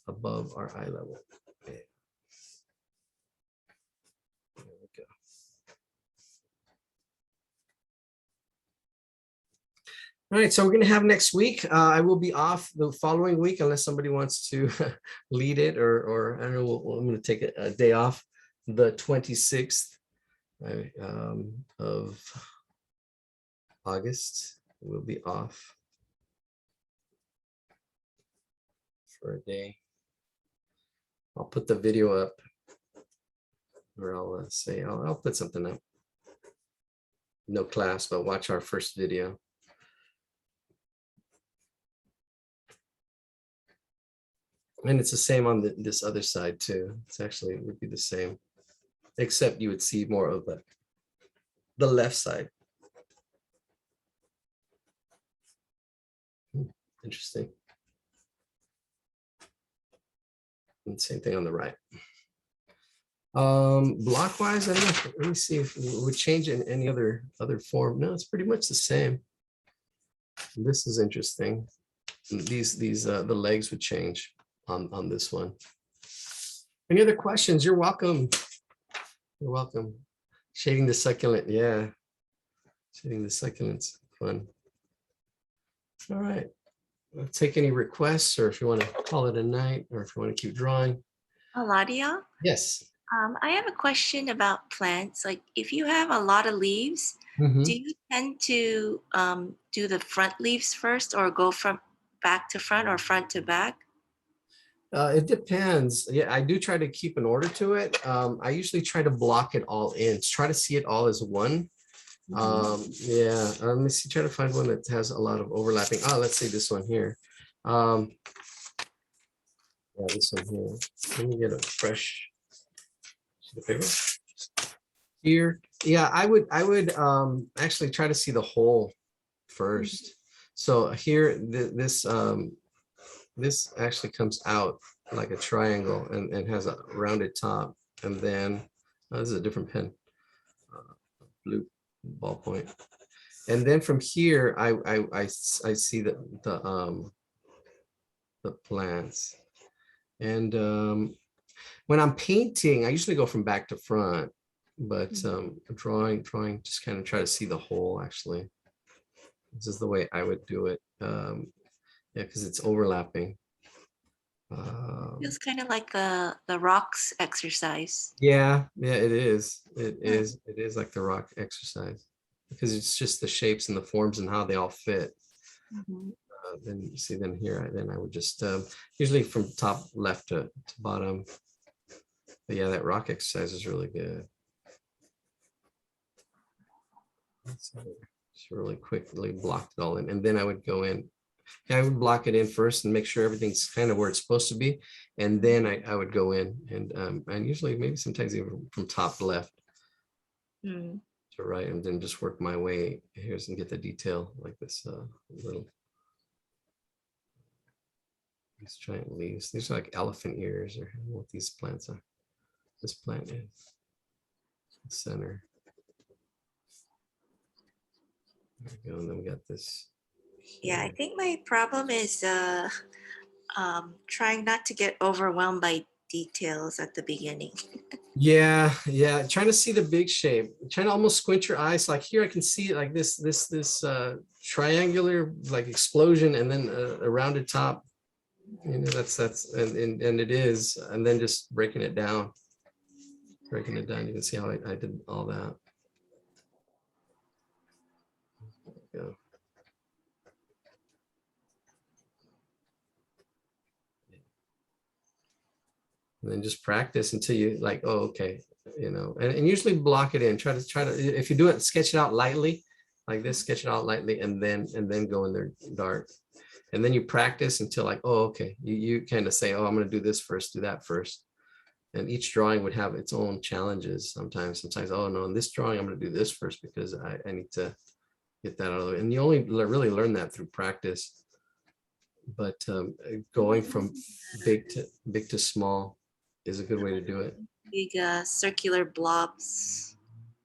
Above our eye level. Okay. There we go. All right, so we're going to have next week. I will be off the following week unless somebody wants to lead it, or I don't know. I'm going to take a day off. The 26th of August will be off for a day. I'll put the video up, or I'll say I'll put something up. No class, but watch our first video. And it's the same on this other side too. It's actually, it would be the same, except you would see more of the left side. Interesting. And same thing on the right. Blockwise, I don't know. Let me see if it would change in any other form. No, it's pretty much the same. This is interesting. These the legs would change on this one. Any other questions? You're welcome. You're welcome. Shading the succulent, yeah. Shading the succulents, fun. All right. I'll take any requests, or if you want to call it a night, or if you want to keep drawing. Eladia, Yes. I have a question about plants. Like if you have a lot of leaves, Mhm. do you tend to do the front leaves first, or go from back to front, or front to back? It depends. Yeah, I do try to keep an order to it. I usually try to block it all in, try to see it all as one. Yeah, let me see, try to find one that has a lot of overlapping. Oh, let's see this one here. Yeah, this one here. Let me get a fresh paper here. Yeah, I would actually try to see the whole first. So here, this actually comes out like a triangle and has a rounded top, and then this is a different pen, blue ballpoint, and then from here I see the plants, and when I'm painting I usually go from back to front, but drawing just kind of try to see the whole. Actually, this is the way I would do it. Yeah, because it's overlapping. Feels kind of like the rocks exercise. Yeah, it is. It is like the rock exercise, because it's just the shapes and the forms and how they all fit. Then you see, then here, then I would just usually from top left to bottom. But yeah, that rock exercise is really good. So just really quickly blocked it all in, and then I would go in. I would block it in first and make sure everything's kind of where it's supposed to be, and then I would go in and usually maybe sometimes even from top left to right, and then just work my way here and get the detail like this little. These giant leaves. These are like elephant ears, or what these plants are. This plant is the center. There we go, and then we got this. Yeah, I think my problem is trying not to get overwhelmed by details at the beginning. Yeah, trying to see the big shape, trying to almost squint your eyes. Like here I can see like this triangular like explosion, and then a rounded top. You know, that's and it is, and then just breaking it down. You can see how I did all that. There we go. And then just practice until you like, oh, okay, you know, and usually block it in. Try to, if you do it, sketch it out lightly, like this, sketch it out lightly, and then go in there dark. And then you practice until like, oh, okay, you kind of say, oh, I'm going to do this first, do that first. And each drawing would have its own challenges sometimes. Oh no, in this drawing, I'm going to do this first because I need to get that out of the way. And you only really learn that through practice. But going from big to small is a good way to do it. Big circular blobs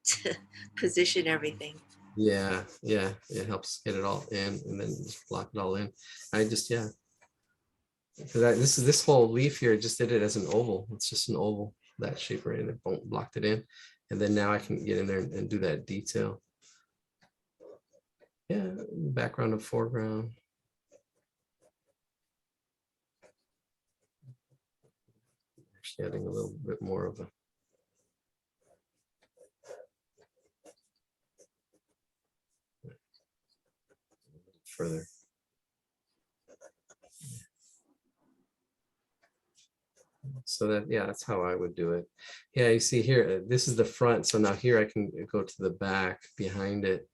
to position everything. Yeah, it helps get it all in and then just block it all in. I just, yeah. Because this whole leaf here, just did it as an oval. It's just an oval, that shape right in it, blocked it in. And then now I can get in there and do that detail. Yeah, background and foreground. Actually adding a little bit more of a further. So that, yeah, that's how I would do it. Yeah, you see here, this is the front. So now here I can go to the back behind it.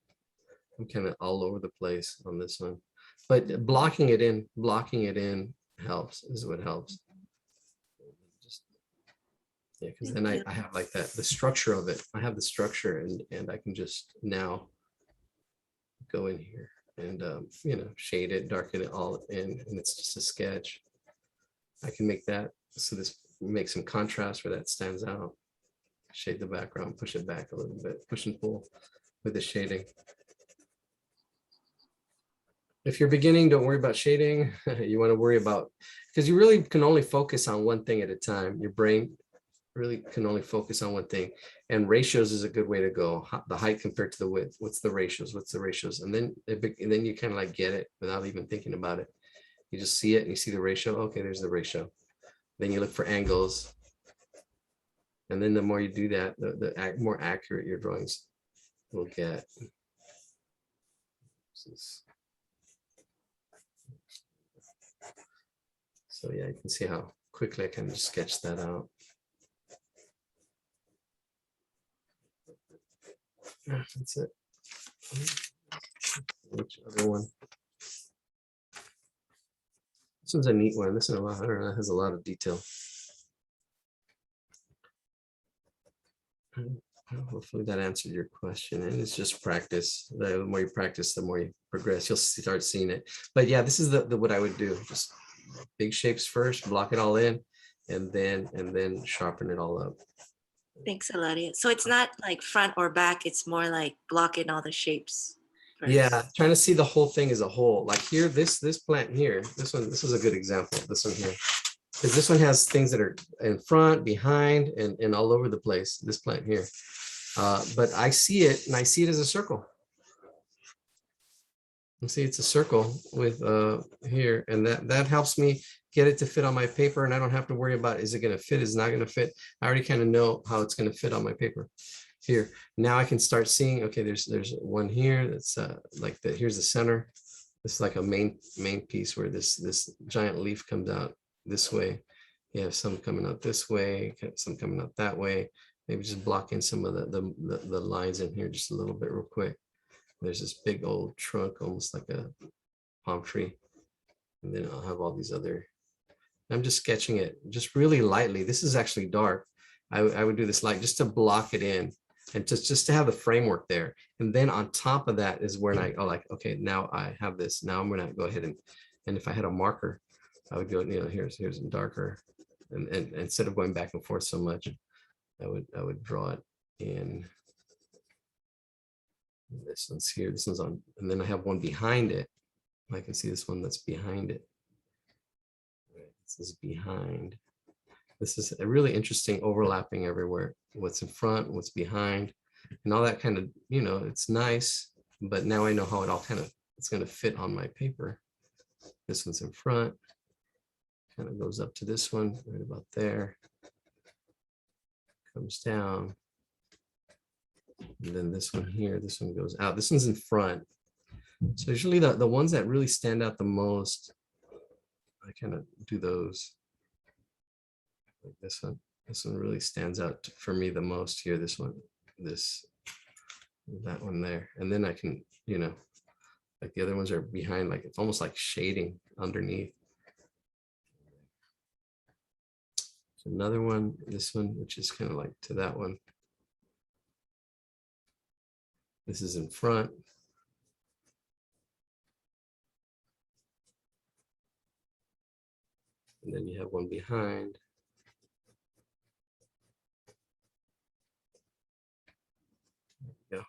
I'm kind of all over the place on this one, but blocking it in helps, is what helps. Just, yeah, because then I have like that, the structure of it. I have the structure and I can just now go in here and, you know, shade it, darken it all in, and it's just a sketch. I can make that, so this makes some contrast where that stands out. Shade the background, push it back a little bit, push and pull with the shading. If you're beginning, don't worry about shading. You want to worry about, because you really can only focus on one thing at a time. Your brain really can only focus on one thing. And ratios is a good way to go. The height compared to the width. What's the ratios? What's the ratios? And then you kind of like get it without even thinking about it. You just see it and you see the ratio. Okay, there's the ratio. Then you look for angles. And then the more you do that, the more accurate your drawings will get. So yeah, you can see how quickly I can just sketch that out. That's it. Which other one? This one's a neat one. This is a lot, I don't know, it has a lot of detail. Hopefully that answered your question. And it's just practice. The more you practice, the more you progress. You'll start seeing it. But yeah, this is the what I would do. Just big shapes first, block it all in, and then sharpen it all up. Thanks, Eladia. So it's not like front or back, it's more like blocking all the shapes first. Yeah, trying to see the whole thing as a whole. Like here, this plant here, this is a good example. This one here, because this one has things that are in front, behind, and all over the place. This plant here, but I see it, and I see it as a circle. You see, it's a circle with here, and that helps me get it to fit on my paper, and I don't have to worry about, is it going to fit, is it not going to fit. I already kind of know how it's going to fit on my paper. Here, now I can start seeing, okay, there's one here that's like that. Here's the center. This is like a main piece where this giant leaf comes out this way. You have some coming out this way, some coming out that way. Maybe just block in some of the lines in here just a little bit real quick. There's this big old trunk, almost like a palm tree. And then I'll have all these other, I'm just sketching it just really lightly. This is actually dark. I would do this light just to block it in and just to have the framework there. And then on top of that is where I like, okay, now I have this. Now I'm gonna go ahead and if I had a marker, I would go, you know, here's darker. And instead of going back and forth so much, I would draw it in. This one's here, this one's on, and then I have one behind it. I can see this one that's behind it. This is behind. This is a really interesting overlapping everywhere. What's in front, what's behind, and all that kind of, you know, it's nice, but now I know how it all kind of, it's going to fit on my paper. This one's in front, kind of goes up to this one, right about there. Comes down. And then this one here, this one goes out. This one's in front. So usually the ones that really stand out the most, I kind of do those. Like this one really stands out for me the most here. This one, that one there. And then I can, you know, like the other ones are behind, like it's almost like shading underneath. Another one, this one, which is kind of like to that one. This is in front. And then you have one behind. Yeah.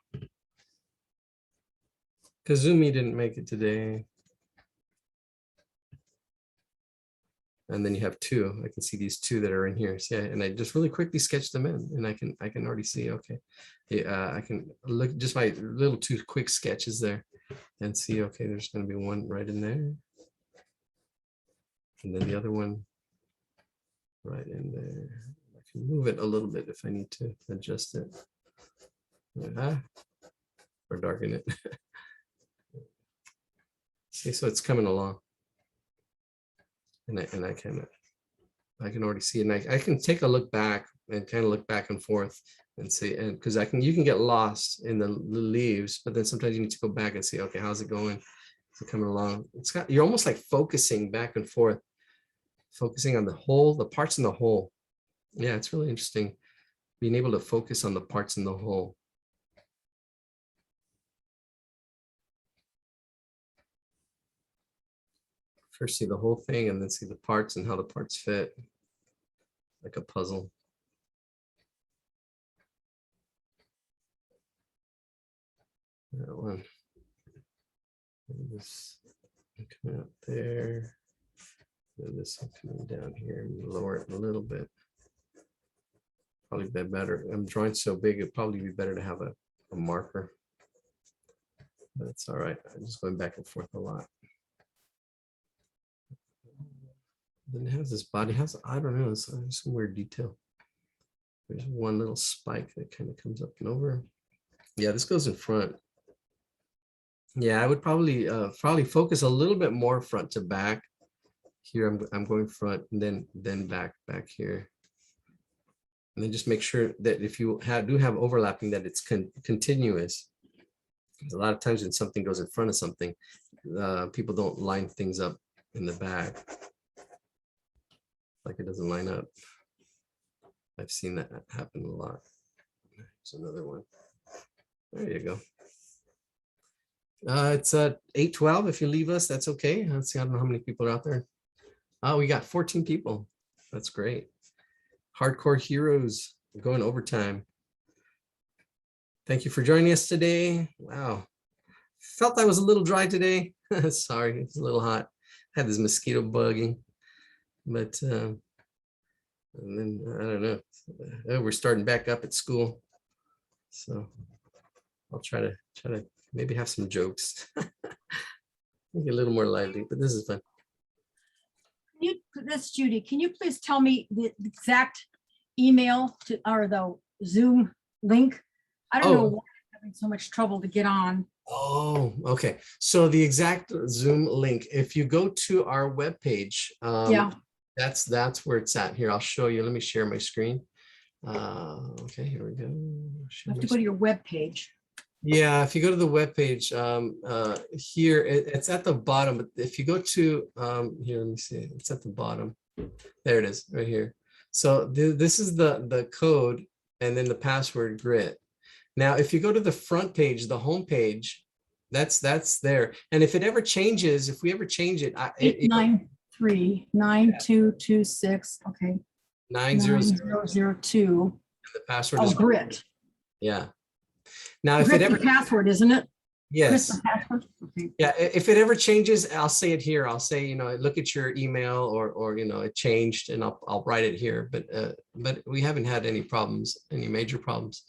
Kazumi didn't make it today. And then you have two. I can see these two that are in here. So, yeah, and I just really quickly sketched them in, and I can already see. Okay, yeah, I can look just my little two quick sketches there, and see. Okay, there's going to be one right in there, and then the other one right in there. I can move it a little bit if I need to adjust it, or darken it. See, so it's coming along. And I can already see it. And I can take a look back and kind of look back and forth and see, and because you can get lost in the leaves, but then sometimes you need to go back and see, okay, how's it going? Is it coming along? You're almost like focusing back and forth, focusing on the parts in the whole. Yeah, it's really interesting being able to focus on the parts in the whole. First see the whole thing and then see the parts and how the parts fit, like a puzzle. That one. And this coming up there. And this one coming down here and lower it a little bit. Probably be better. I'm drawing so big, it'd probably be better to have a marker. But it's all right. I'm just going back and forth a lot. Then it has this body, I don't know, it's some weird detail. There's one little spike that kind of comes up and over. Yeah, this goes in front. Yeah, I would probably focus a little bit more front to back. Here I'm going front and then back here. And then just make sure that if you do have overlapping, that it's continuous. Because a lot of times when something goes in front of something, people don't line things up in the back. Like it doesn't line up. I've seen that happen a lot. There's another one. There you go. It's 8:12. If you leave us, that's okay. Let's see. I don't know how many people are out there. Oh, we got 14 people. That's great. Hardcore heroes going overtime. Thank you for joining us today. Wow. Felt I was a little dry today. Sorry, it's a little hot. Had this mosquito bugging. But and then I don't know. We're starting back up at school, so I'll try to maybe have some jokes, make it a little more lively. But this is fun. This Judy. Can you please tell me the exact email to or the Zoom link? I don't know why I'm having so much trouble to get on. Oh, okay. So the exact Zoom link, if you go to our webpage, Yeah. That's where it's at. Here, I'll show you. Let me share my screen. Okay, here we go. You have to go to your web page. Yeah, if you go to the webpage, here it's at the bottom. But if you go to here, let me see. It's at the bottom. There it is, right here. So this is the code, and then the password grid. Now, if you go to the front page, the home page, that's there. And if it ever changes, if we ever change it, 893-9226. Okay. 9002. The password Oh, is grit. Yeah. Now, if Grit it ever, the password, isn't it? yes. Grit the password? Okay. Yeah, if it ever changes, I'll say it here. I'll say, look at your email or it changed, and I'll write it here. But we haven't had any problems, any major problems.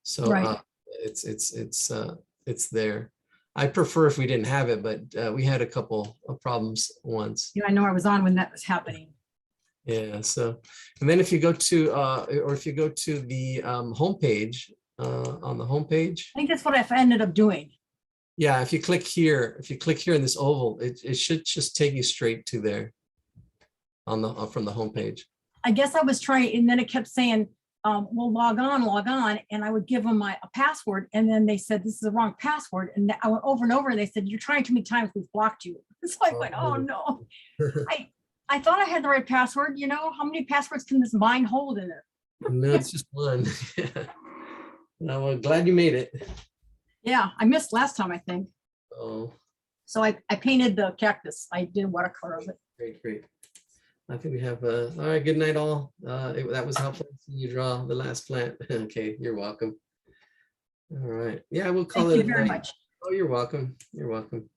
So Right. it's there. I prefer if we didn't have it, but we had a couple of problems once. Yeah, I know I was on when that was happening. Yeah. So, and then if you go to the homepage, on the homepage. I think that's what I ended up doing. Yeah, if you click here in this oval, it should just take you straight to there on the from the homepage. I guess I was trying, and then it kept saying, well, log on, and I would give them a password, and then they said, this is the wrong password, and I went over and over, and they said, you're trying too many times, we've blocked you. So I went, oh no. I I thought I had the right password. You know, how many passwords can this mind hold in it? No, it's just one. Yeah. No, well, glad you made it. Yeah, I missed last time, I think. Oh, So I painted the cactus. I did watercolor of it. great, great. I think we have, all right, good night all. That was helpful. See you draw the last plant. Okay, you're welcome. All right. Yeah, we'll call Thank it you a very night. much. Oh, you're welcome. You're welcome.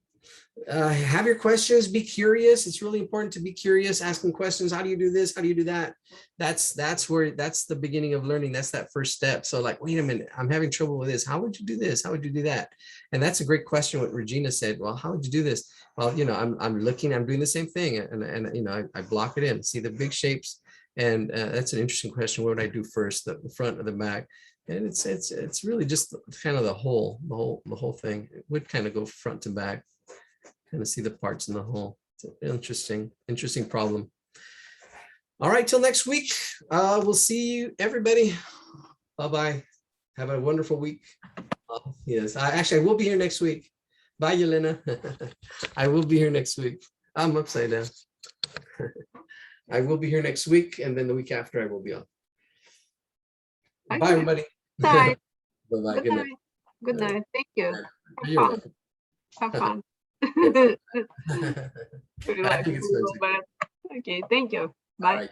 Have your questions, be curious. It's really important to be curious, asking questions. How do you do this? How do you do that? That's the beginning of learning. That's that first step. So like, wait a minute, I'm having trouble with this. How would you do this? How would you do that? And that's a great question. What Regina said, well, how would you do this? Well, I'm looking, I'm doing the same thing. And I block it in, see the big shapes. And that's an interesting question. What would I do first, the front or the back? And it's really just kind of the whole thing. It would kind of go front to back, kind of see the parts in the whole. It's an interesting problem. All right, till next week. We'll see you, everybody. Bye-bye. Have a wonderful week. Yes, I will be here next week. Bye, Yelena. I will be here next week. I'm upside down. I will be here next week, and then the week after I will be on. Bye, Okay. everybody. Bye. Bye-bye. Good Good night. night. Good night. Thank you. You're Have welcome. fun. Have fun. I think it's going to. Okay, thank you. All Bye. right.